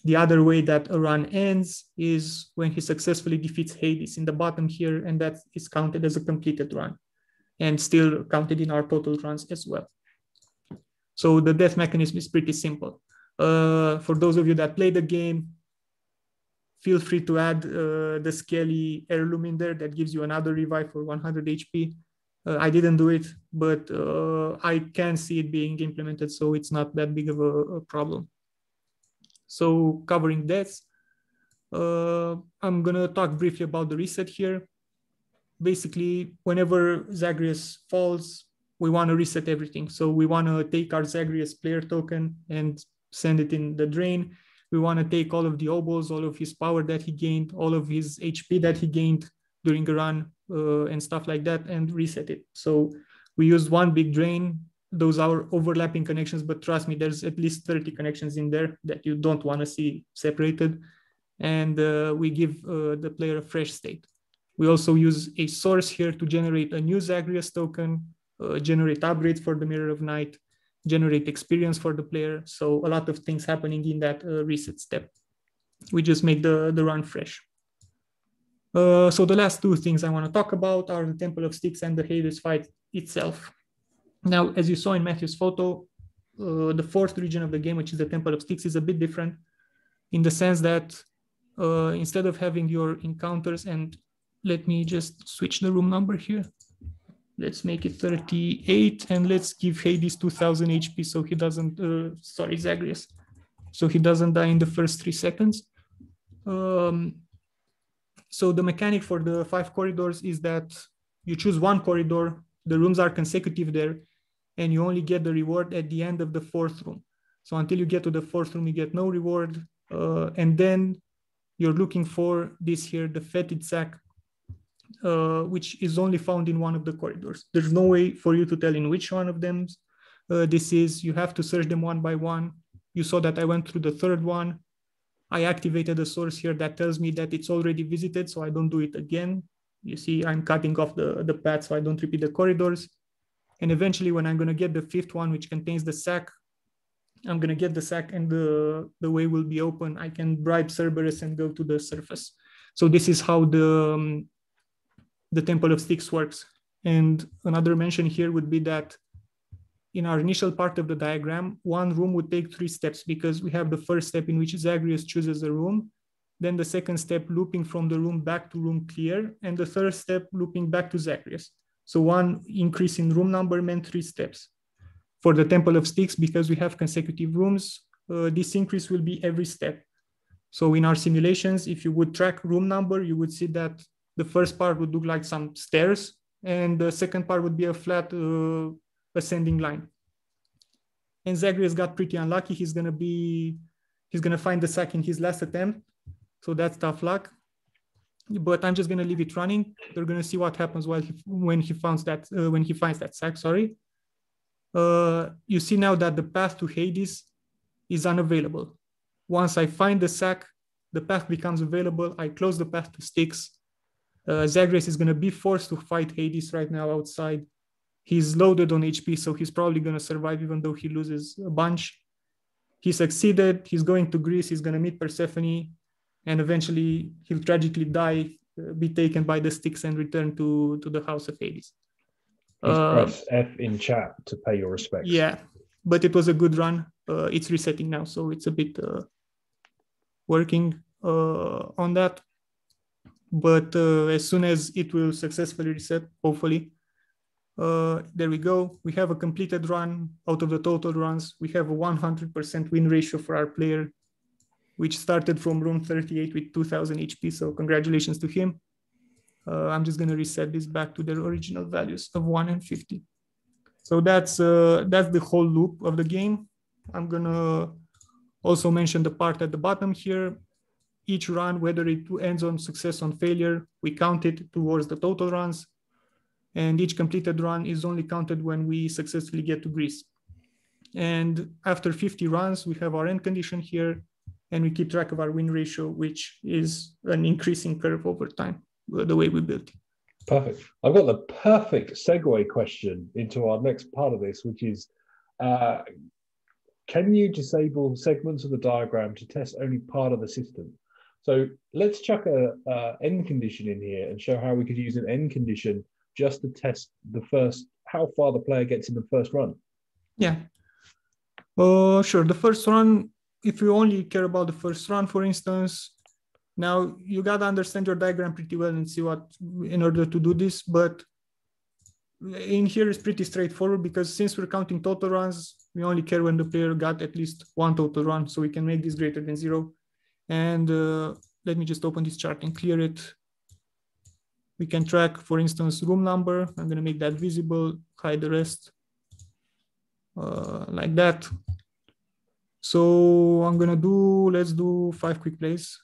S2: The other way that a run ends is when he successfully defeats Hades in the bottom here, and that is counted as a completed run and still counted in our total runs as well. So the death mechanism is pretty simple. For those of you that play the game, feel free to add the Skelly heirloom in there that gives you another revive for 100 HP. I didn't do it, but I can see it being implemented, so it's not that big of a problem. So covering deaths, I'm gonna talk briefly about the reset here. Basically, whenever Zagreus falls, we wanna reset everything. So we wanna take our Zagreus player token and send it in the drain. We wanna take all of the obols, all of his power that he gained, all of his HP that he gained during a run and stuff like that, and reset it. So we used 1 big drain. Those are overlapping connections, but trust me, there's at least 30 connections in there that you don't want to see separated. And we give the player a fresh state. We also use a source here to generate a new Zagreus token, generate upgrades for the Mirror of Night, generate experience for the player. So a lot of things happening in that reset step. We just make the run fresh. So the last 2 things I want to talk about are the Temple of Styx and the Hades fight itself. Now, as you saw in Matthew's photo, the 4th region of the game, which is the Temple of Styx, is a bit different in the sense that instead of having your encounters, and let me just switch the room number here. Let's make it 38, and let's give Hades 2000 HP so he doesn't, sorry, Zagreus, so he doesn't die in the first 3 seconds. So the mechanic for the 5 corridors is that you choose 1 corridor, the rooms are consecutive there, and you only get the reward at the end of the 4th room. So until you get to the 4th room, you get no reward. And then you're looking for this here, the fetid sack, which is only found in 1 of the corridors. There's no way for you to tell in which one of them this is. You have to search them 1 by 1. You saw that I went through the 3rd one. I activated a source here that tells me that it's already visited, so I don't do it again. You see, I'm cutting off the path so I don't repeat the corridors. And eventually, when I'm going to get the 5th one, which contains the sack, I'm going to get the sack and the way will be open. I can bribe Cerberus and go to the surface. So this is how the Temple of Styx works. And another mention here would be that in our initial part of the diagram, 1 room would take 3 steps because we have the first step in which Zagreus chooses a room, then the second step looping from the room back to room clear, and the 3rd step looping back to Zagreus. So 1 increase in room number meant 3 steps. For the Temple of Styx, because we have consecutive rooms, this increase will be every step. So in our simulations, if you would track room number, you would see that the first part would look like some stairs, and the second part would be a flat ascending line. And Zagreus got pretty unlucky. He's gonna find the sack in his last attempt. So that's tough luck. But I'm just gonna leave it running. We're gonna see what happens when he finds that sack. Sorry. You see now that the path to Hades is unavailable. Once I find the sack, the path becomes available. I close the path to Styx. Zagreus is gonna be forced to fight Hades right now outside. He's loaded on HP, so he's probably going to survive even though he loses a bunch. He succeeded. He's going to Greece. He's going to meet Persephone. And eventually, he'll tragically die, be taken by the Styx and return to the house of Hades.
S1: Please press F in chat to pay your respects.
S2: Yeah, but it was a good run. It's resetting now, so it's a bit working on that. but as soon as it will successfully reset, hopefully, there we go. We have a completed run out of the total runs. We have a 100% win ratio for our player, which started from room 38 with 2000 HP. So congratulations to him. I'm just going to reset this back to their original values of 1 and 50. So that's the whole loop of the game. I'm going to also mention the part at the bottom here. Each run, whether it ends on success or failure, we count it towards the total runs. And each completed run is only counted when we successfully get to Greece. And after 50 runs, we have our end condition here, and we keep track of our win ratio, which is an increasing curve over time, the way we built it.
S1: Perfect. I've got the perfect segue question into our next part of this, which is, can you disable segments of the diagram to test only part of the system? So let's chuck a end condition in here and show how we could use an end condition just to test how far the player gets in the first run.
S2: Yeah. Sure. The first run, if you only care about the first run, for instance, now you got to understand your diagram pretty well and see what in order to do this. But in here is pretty straightforward, because since we're counting total runs, we only care when the player got at least one total run. So we can make this greater than 0. And let me just open this chart and clear it. We can track, for instance, room number. I'm going to make that visible, hide the rest like that. So I'm going to let's do 5 quick plays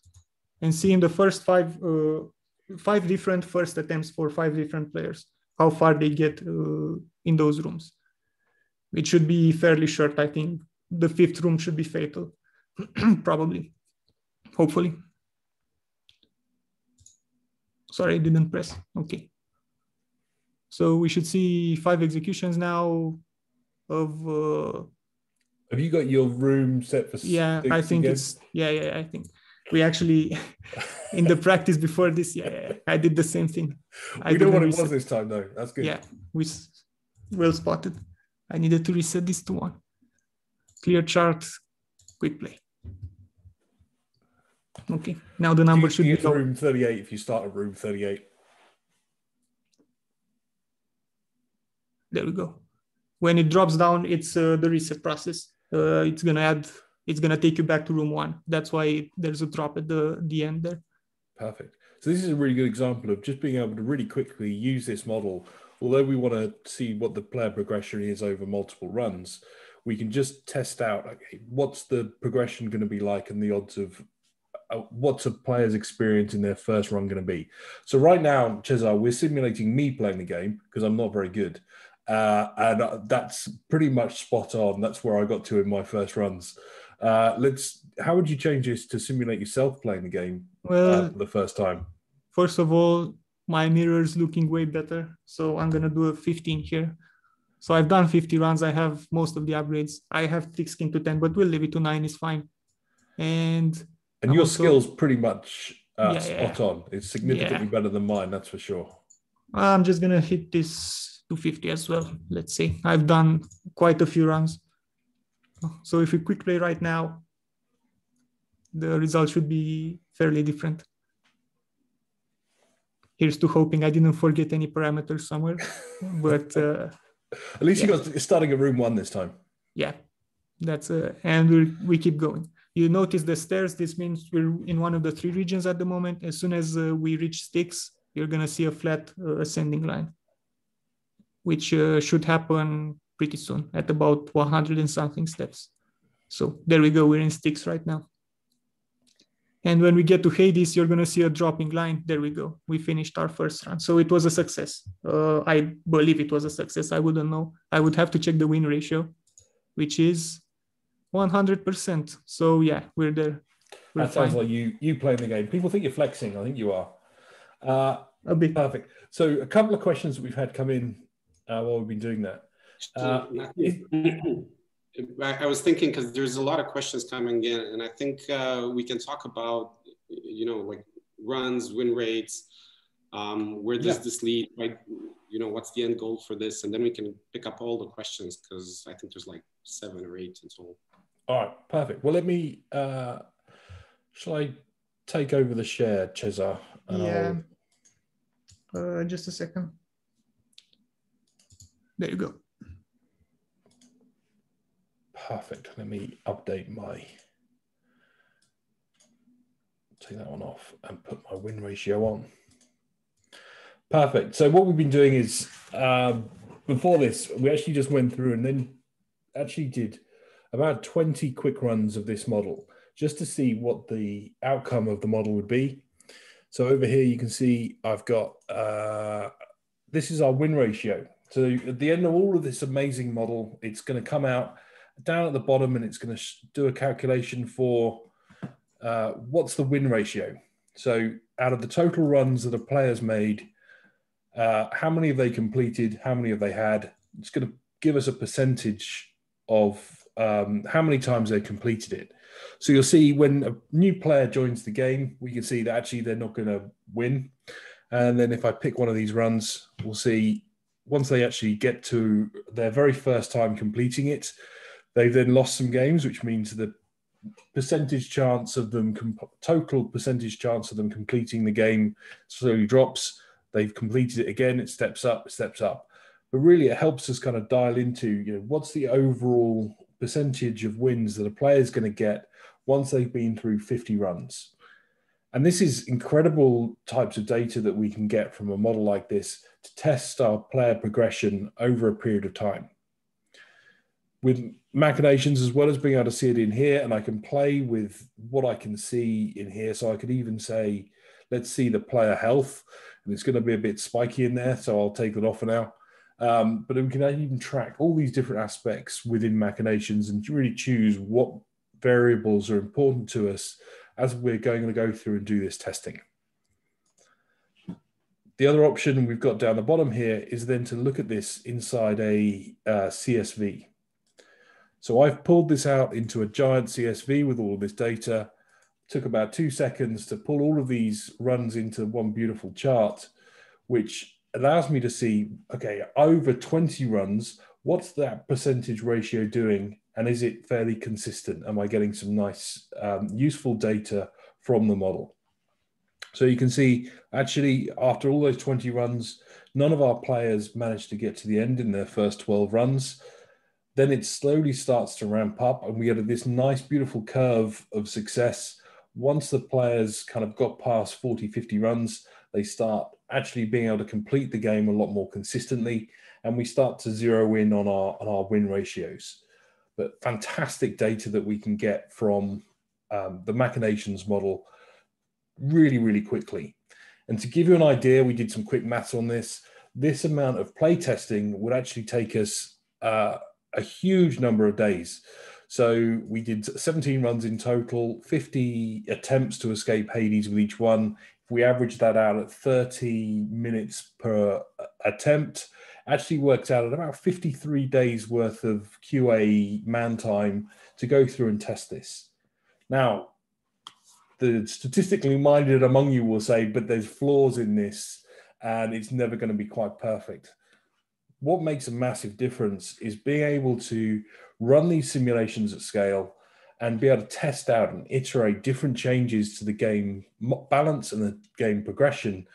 S2: and see in the first 5 different first attempts for 5 different players, how far they get in those rooms. It should be fairly short. I think the 5th room should be fatal, probably, hopefully. Sorry, I didn't press. Okay. So we should see 5 executions now of...
S1: Have you got your room set for
S2: Yeah, I think
S1: again?
S2: it's... Yeah, I think. We actually, in the practice before this, I did the same thing.
S1: We know what it was this time, though. That's good.
S2: Yeah, well spotted. I needed to reset this to 1. Clear chart, quick play. Okay, now the number should be
S1: low. Room 38 if you start at room 38.
S2: There we go. When it drops down, it's the reset process. It's gonna take you back to room 1. That's why there's a drop at the end there.
S1: Perfect. So this is a really good example of just being able to really quickly use this model. Although we want to see what the player progression is over multiple runs, we can just test out, okay, what's the progression going to be like and the odds of what's a player's experience in their first run going to be. So right now, Cesar, we're simulating me playing the game because I'm not very good. And that's pretty much spot on. That's where I got to in my first runs. How would you change this to simulate yourself playing the game for the first time?
S2: First of all, my mirror is looking way better. So I'm going to do a 15 here. So I've done 50 runs. I have most of the upgrades. I have thick skin to 10, but we'll leave it to 9 is fine. And
S1: your skill's pretty much spot on. It's significantly better than mine, that's for sure.
S2: I'm just going to hit this 250 as well. Let's see. I've done quite a few runs. So if we quick play right now, the result should be fairly different. Here's to hoping I didn't forget any parameters somewhere. But
S1: at least you got starting at room 1 this time.
S2: Yeah, that's and we keep going. You notice the stairs. This means we're in one of the 3 regions at the moment. As soon as we reach sticks, you're going to see a flat ascending line, which should happen pretty soon at about 100 and something steps. So there we go. We're in sticks right now. And when we get to Hades, you're going to see a dropping line. There we go. We finished our first run. So it was a success. I believe it was a success. I wouldn't know. I would have to check the win ratio, which is 100%. So yeah, we're there.
S1: That sounds like you playing the game. People think you're flexing. I think you are.
S2: A bit.
S1: Perfect. So a couple of questions that we've had come in while we've been doing that.
S3: I was thinking, because there's a lot of questions coming in, and I think we can talk about, like runs, win rates, where does this lead, right? What's the end goal for this? And then we can pick up all the questions, because I think there's like 7 or 8 in total.
S1: All right, perfect. Well, let me, shall I take over the share, Cesar? And
S2: Yeah. Just a second. There you go.
S1: Perfect. Let me update take that one off and put my win ratio on. Perfect. So what we've been doing is, before this, we actually just went through and then actually did about 20 quick runs of this model just to see what the outcome of the model would be. So over here, you can see I've got, this is our win ratio. So at the end of all of this amazing model, it's going to come out down at the bottom and it's going to do a calculation for what's the win ratio. So out of the total runs that a player's made, how many have they completed? How many have they had? It's going to give us a percentage of how many times they completed it. So you'll see when a new player joins the game, we can see that actually they're not going to win. And then if I pick one of these runs, we'll see once they actually get to their very first time completing it, they've then lost some games, which means the percentage chance of them, total percentage chance of them completing the game slowly drops. They've completed it again, it steps up, But really it helps us kind of dial into, you know, what's the overall percentage of wins that a player is going to get once they've been through 50 runs. And this is incredible types of data that we can get from a model like this to test our player progression over a period of time. With Machinations, as well as being able to see it in here, and I can play with what I can see in here. So I could even say, let's see the player health, and it's going to be a bit spiky in there, so I'll take it off for now. But we can even track all these different aspects within Machinations and really choose what variables are important to us as we're going to go through and do this testing. The other option we've got down the bottom here is then to look at this inside a CSV. So I've pulled this out into a giant CSV with all of this data. It took about 2 seconds to pull all of these runs into one beautiful chart, which allows me to see, okay, over 20 runs, what's that percentage ratio doing? And is it fairly consistent? Am I getting some nice, useful data from the model? So you can see, actually, after all those 20 runs, none of our players managed to get to the end in their first 12 runs. Then it slowly starts to ramp up and we get this nice, beautiful curve of success. Once the players kind of got past 40, 50 runs, they start actually being able to complete the game a lot more consistently. And we start to zero in on our win ratios. But fantastic data that we can get from the Machinations model really, really quickly. And to give you an idea, we did some quick maths on this. This amount of play testing would actually take us a huge number of days. So we did 17 runs in total, 50 attempts to escape Hades with each one. If we average that out at 30 minutes per attempt, actually works out at about 53 days worth of QA man time to go through and test this. Now, the statistically minded among you will say, but there's flaws in this and it's never going to be quite perfect. What makes a massive difference is being able to run these simulations at scale and be able to test out and iterate different changes to the game balance and the game progression.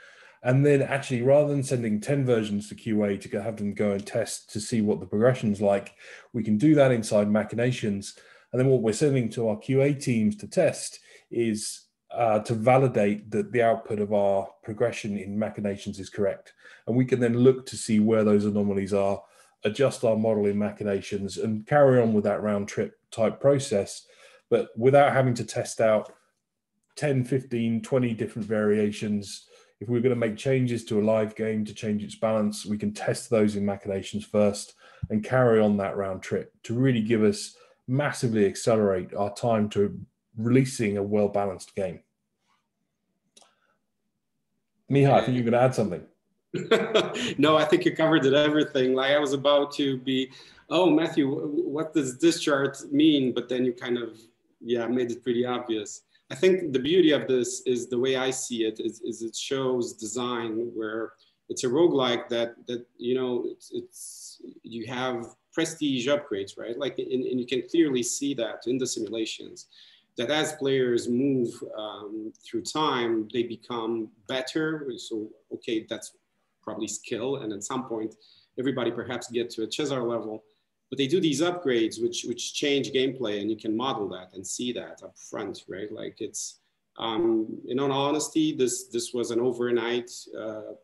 S1: And then actually, rather than sending 10 versions to QA to have them go and test to see what the progression's like, we can do that inside Machinations. And then what we're sending to our QA teams to test is to validate that the output of our progression in Machinations is correct. And we can then look to see where those anomalies are, adjust our model in Machinations and carry on with that round trip type process, but without having to test out 10, 15, 20 different variations. If we're going to make changes to a live game to change its balance, we can test those in Machinations first and carry on that round trip to really give us massively accelerate our time to releasing a well-balanced game. Mihai, I think you're going to add something.
S3: No, I think you covered it, everything. Like I was about to be, oh, Matthew, what does this chart mean? But then you kind of, made it pretty obvious. I think the beauty of this is the way I see it is it shows design where it's a roguelike that you know, it's you have prestige upgrades, right? Like, and you can clearly see that in the simulations. that as players move through time, they become better. So, okay, that's probably skill. And at some point, everybody perhaps get to a Cesar level, but they do these upgrades, which change gameplay, and you can model that and see that up front, right? Like it's, in all honesty, this was an overnight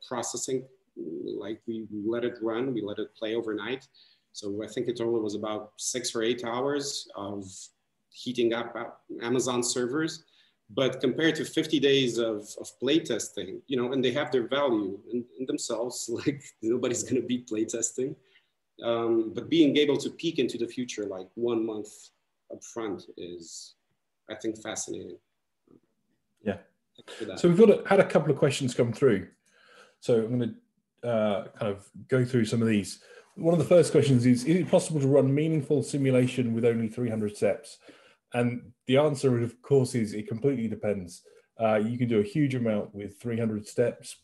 S3: processing. Like we let it run, we let it play overnight. So I think it only was about 6 or 8 hours of heating up Amazon servers. But compared to 50 days of playtesting, you know, and they have their value in themselves, like nobody's going to beat playtesting. But being able to peek into the future, like 1 month up front is, I think, fascinating.
S1: Yeah. So we've had a couple of questions come through. So I'm going to kind of go through some of these. One of the first questions is it possible to run meaningful simulation with only 300 steps? And the answer, of course, is it completely depends. You can do a huge amount with 300 steps.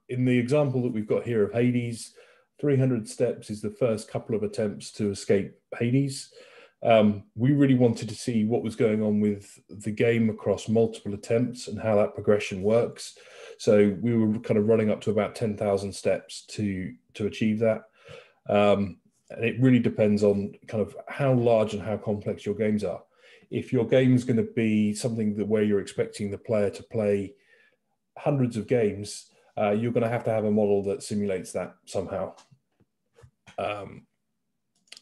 S1: In the example that we've got here of Hades, 300 steps is the first couple of attempts to escape Hades. We really wanted to see what was going on with the game across multiple attempts and how that progression works. So we were kind of running up to about 10,000 steps to achieve that. And it really depends on kind of how large and how complex your games are. If your game is going to be something that where you're expecting the player to play hundreds of games, you're going to have a model that simulates that somehow.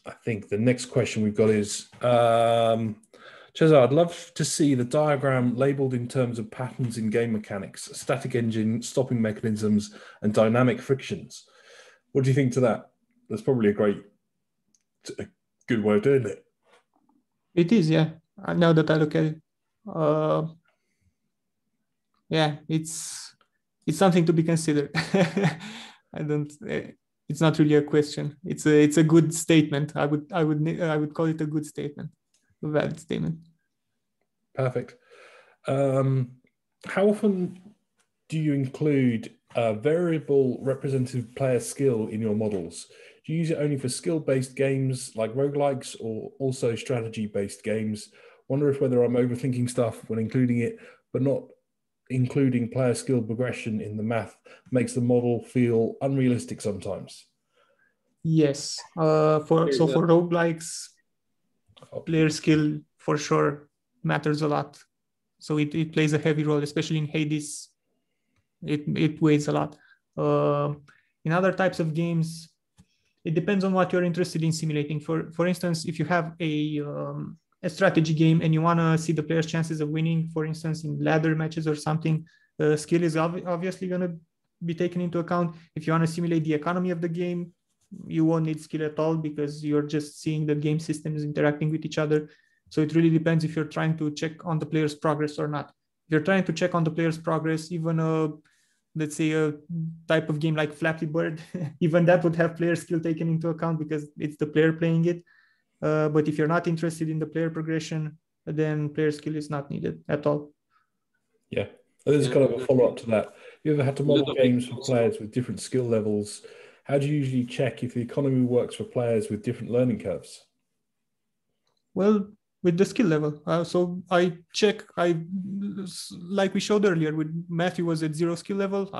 S1: I think the next question we've got is, Cesar, I'd love to see the diagram labeled in terms of patterns in game mechanics, static engine, stopping mechanisms, and dynamic frictions. What do you think to that? That's probably a good way of doing it.
S2: It is, yeah. Now that I look at it, yeah, it's something to be considered. I don't. It's not really a question. It's a good statement. I would call it a good statement, a valid statement.
S1: Perfect. How often do you include variable representative player skill in your models? Do you use it only for skill-based games like roguelikes or also strategy-based games? Wonder if whether I'm overthinking stuff when including it, but not including player skill progression in the math makes the model feel unrealistic sometimes.
S2: Yes. For roguelikes, player skill for sure matters a lot. So it plays a heavy role, especially in Hades. It weighs a lot. In other types of games, it depends on what you're interested in simulating. For instance, if you have a strategy game and you want to see the player's chances of winning, for instance, in ladder matches or something, skill is obviously going to be taken into account. If you want to simulate the economy of the game, you won't need skill at all because you're just seeing the game systems interacting with each other. So it really depends if you're trying to check on the player's progress or not. If you're trying to check on the player's progress, even let's say a type of game like Flappy Bird, even that would have player skill taken into account because it's the player playing it. But if you're not interested in the player progression, then player skill is not needed at all.
S1: Yeah, there's kind of a follow-up to that. You ever had to model games for players with different skill levels? How do you usually check if the economy works for players with different learning curves?
S2: Well, with the skill level. So I check, like we showed earlier, with Matthew was at 0 skill level.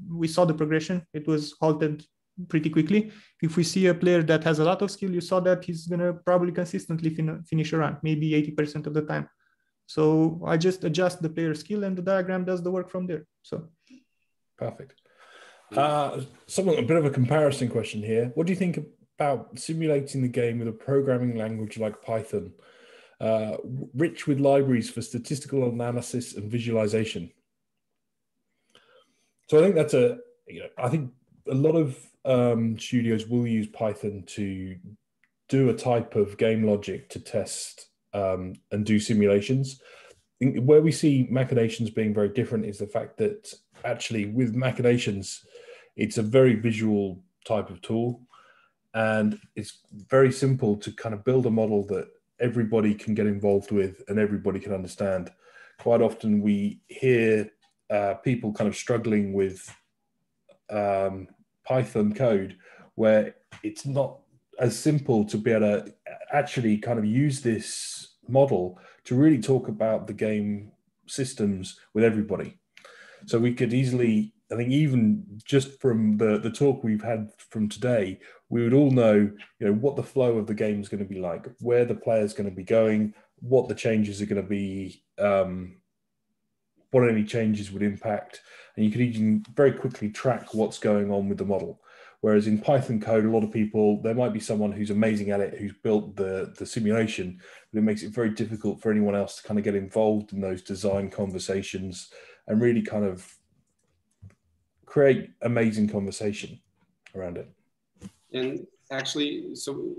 S2: We saw the progression. It was halted pretty quickly. If we see a player that has a lot of skill, you saw that he's going to probably consistently finish a run, maybe 80% of the time. So I just adjust the player skill and the diagram does the work from there. So
S1: perfect. A bit of a comparison question here. What do you think about simulating the game with a programming language like Python, rich with libraries for statistical analysis and visualization? So I think that's I think a lot of studios will use Python to do a type of game logic to test and do simulations. Where we see Machinations being very different is the fact that actually with Machinations, it's a very visual type of tool, and it's very simple to kind of build a model that everybody can get involved with and everybody can understand. Quite often we hear people kind of struggling with Python code where it's not as simple to be able to actually kind of use this model to really talk about the game systems with everybody. So we could easily, I think, even just from the talk we've had from today, we would all know, what the flow of the game is going to be like, where the player's going to be going, what the changes are going to be, what any changes would impact, and you could even very quickly track what's going on with the model. Whereas in Python code, a lot of people, there might be someone who's amazing at it, who's built the simulation, but it makes it very difficult for anyone else to kind of get involved in those design conversations and really kind of create amazing conversation around it.
S3: And actually, so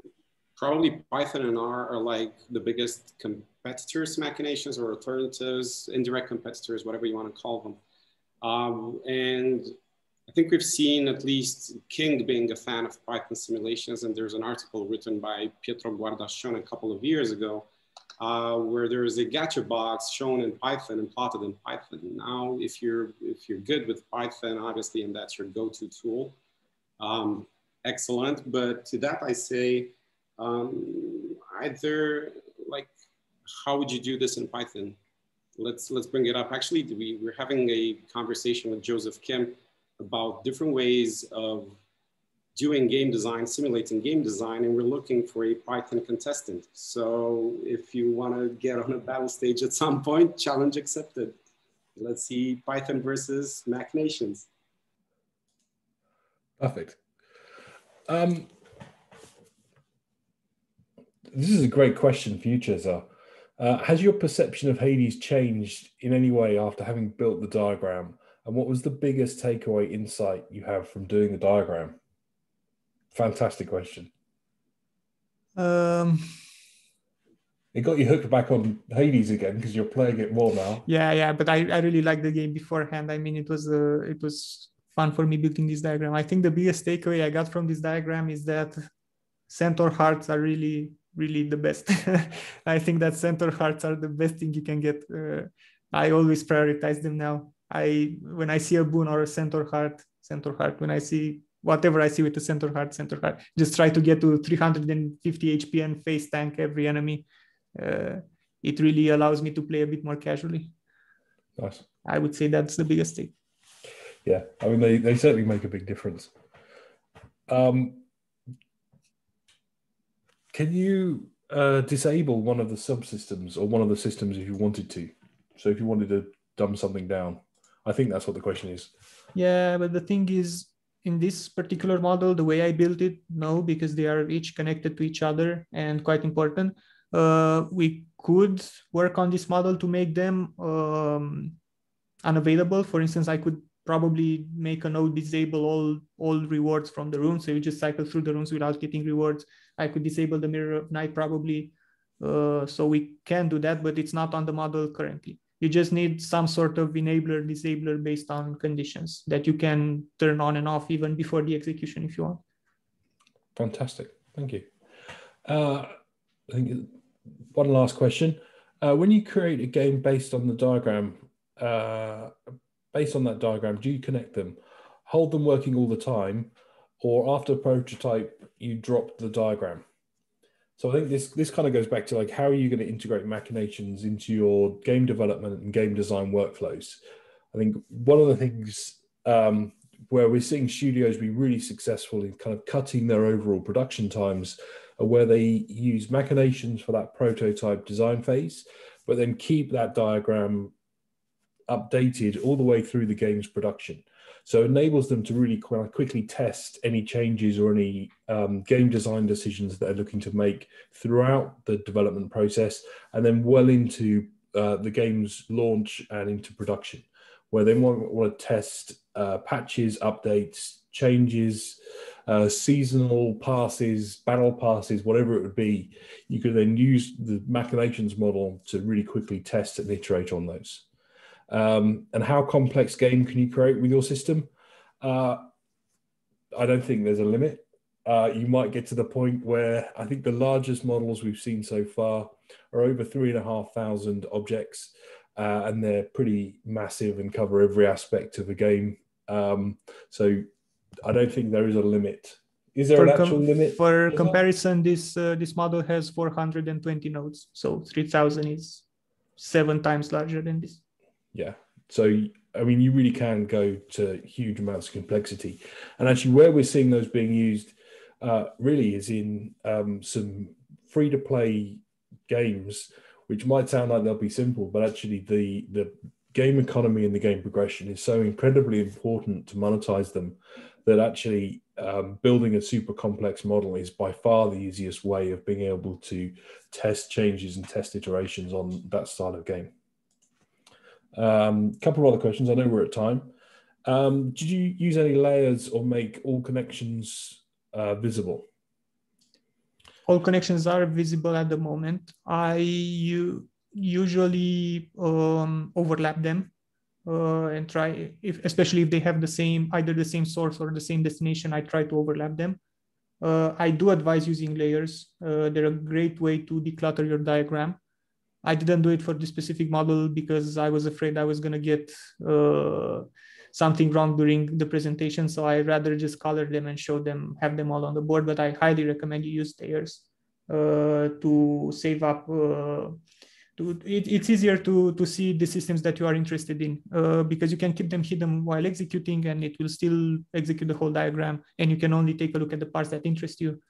S3: probably Python and R are like the biggest competitors, Machinations, or alternatives, indirect competitors, whatever you want to call them. And I think we've seen at least King being a fan of Python simulations, and there's an article written by Pietro Guardacione a couple of years ago, where there is a gacha box shown in Python and plotted in Python. Now, if you're good with Python, obviously, and that's your go-to tool, excellent. But to that, I say, either like, how would you do this in Python? Let's bring it up. Actually, we're having a conversation with Joseph Kim about different ways of doing game design, simulating game design, and we're looking for a Python contestant. So if you want to get on a battle stage at some point, challenge accepted. Let's see Python versus Machinations.
S1: Perfect. This is a great question for you, Cesar. Has your perception of Hades changed in any way after having built the diagram? And what was the biggest takeaway insight you have from doing the diagram? Fantastic question. It got you hooked back on Hades again because you're playing it more now.
S2: Yeah, but I really liked the game beforehand. I mean, it was fun for me building this diagram. I think the biggest takeaway I got from this diagram is that centaur hearts are really the best. I think that centaur hearts are the best thing you can get. I always prioritize them now. When I see a boon or a centaur heart, when I see whatever I see with the centaur heart, just try to get to 350 HP and face tank every enemy. It really allows me to play a bit more casually.
S1: Nice.
S2: I would say that's the biggest thing.
S1: Yeah, I mean, they certainly make a big difference. Can you disable one of the subsystems or one of the systems if you wanted to? So if you wanted to dumb something down, I think that's what the question is.
S2: Yeah, but the thing is, in this particular model, the way I built it, no, because they are each connected to each other and quite important. We could work on this model to make them unavailable. For instance, I could probably make a node disable all rewards from the room. So you just cycle through the rooms without getting rewards. I could disable the Mirror of Night probably. So we can do that, but it's not on the model currently. You just need some sort of enabler, disabler based on conditions that you can turn on and off even before the execution if you want.
S1: Fantastic. Thank you. I think one last question. When you create a game based on the diagram, based on that diagram, do you connect them, hold them working all the time, or after prototype, you drop the diagram? So I think this kind of goes back to like, how are you going to integrate Machinations into your game development and game design workflows? I think one of the things where we're seeing studios be really successful in kind of cutting their overall production times are where they use Machinations for that prototype design phase, but then keep that diagram updated all the way through the game's production. So it enables them to really quickly test any changes or any game design decisions that they're looking to make throughout the development process, and then well into the game's launch and into production, where they want to test patches, updates, changes, seasonal passes, battle passes, whatever it would be. You could then use the Machinations model to really quickly test and iterate on those. And how complex game can you create with your system? I don't think there's a limit. You might get to the point where I think the largest models we've seen so far are over 3,500 objects, and they're pretty massive and cover every aspect of a game. So I don't think there is a limit. Is there an actual limit?
S2: For comparison, this model has 420 nodes, so 3000 is 7 times larger than this.
S1: Yeah. So, I mean, you really can go to huge amounts of complexity. And actually, where we're seeing those being used really is in some free-to-play games, which might sound like they'll be simple, but actually the game economy and the game progression is so incredibly important to monetize them that actually building a super complex model is by far the easiest way of being able to test changes and test iterations on that style of game. Couple of other questions. I know we're at time. Did you use any layers or make all connections visible?
S2: All connections are visible at the moment. I usually overlap them and try, especially if they have either the same source or the same destination, I try to overlap them. I do advise using layers. They're a great way to declutter your diagram. I didn't do it for this specific model because I was afraid I was going to get something wrong during the presentation. So I rather just color them and show them, have them all on the board. But I highly recommend you use layers to save up. It's easier to see the systems that you are interested in because you can keep them hidden while executing and it will still execute the whole diagram. And you can only take a look at the parts that interest you.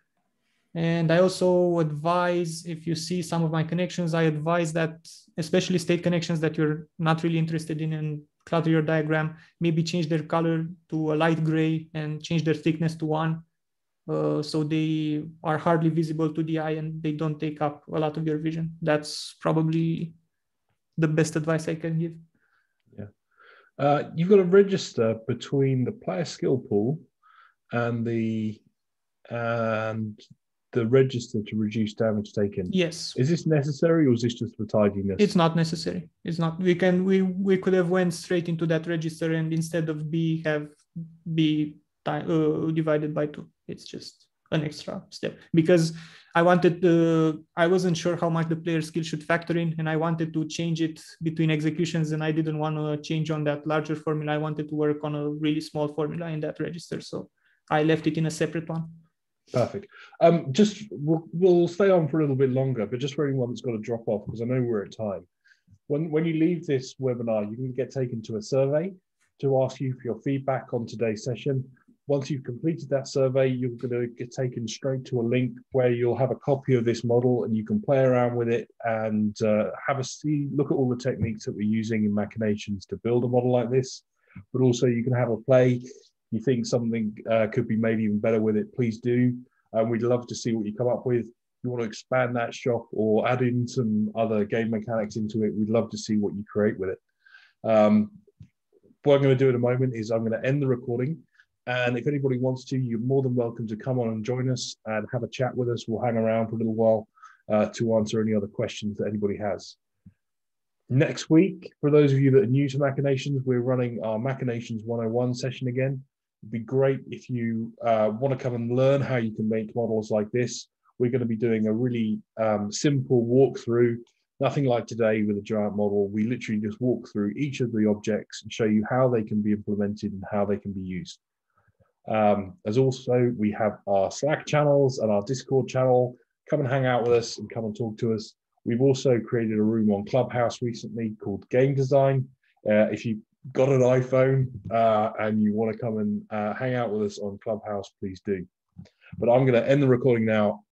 S2: And I also advise, if you see some of my connections, I advise that, especially state connections that you're not really interested in and clutter your diagram, maybe change their color to a light gray and change their thickness to 1. So they are hardly visible to the eye and they don't take up a lot of your vision. That's probably the best advice I can give.
S1: Yeah. You've got to register between the player skill pool and the register to reduce damage taken.
S2: Yes.
S1: Is this necessary or is this just for tidiness?
S2: It's not necessary. It's not. We could have went straight into that register and instead of B have B divided by 2. It's just an extra step because I wasn't sure how much the player skill should factor in and I wanted to change it between executions and I didn't want to change on that larger formula. I wanted to work on a really small formula in that register. So I left it in a separate one.
S1: Perfect. We'll stay on for a little bit longer, but just for anyone that's got to drop off, because I know we're at time. When you leave this webinar, you can get taken to a survey to ask you for your feedback on today's session. Once you've completed that survey, you're going to get taken straight to a link where you'll have a copy of this model and you can play around with it and look at all the techniques that we're using in Machinations to build a model like this. But also you can have a play. You think something could be made even better with it, please do. We'd love to see what you come up with. If you want to expand that shop or add in some other game mechanics into it, we'd love to see what you create with it. What I'm going to do in a moment is I'm going to end the recording. And if anybody wants to, you're more than welcome to come on and join us and have a chat with us. We'll hang around for a little while to answer any other questions that anybody has. Next week, for those of you that are new to Machinations, we're running our Machinations 101 session again. It'd be great if you want to come and learn how you can make models like this. We're going to be doing a really simple walkthrough, nothing like today with a giant model. We literally just walk through each of the objects and show you how they can be implemented and how they can be used. As also, we have our Slack channels and our Discord channel. Come and hang out with us and come and talk to us. We've also created a room on Clubhouse recently called Game Design. If you've got an iPhone and you want to come and hang out with us on Clubhouse, please do. But I'm going to end the recording now.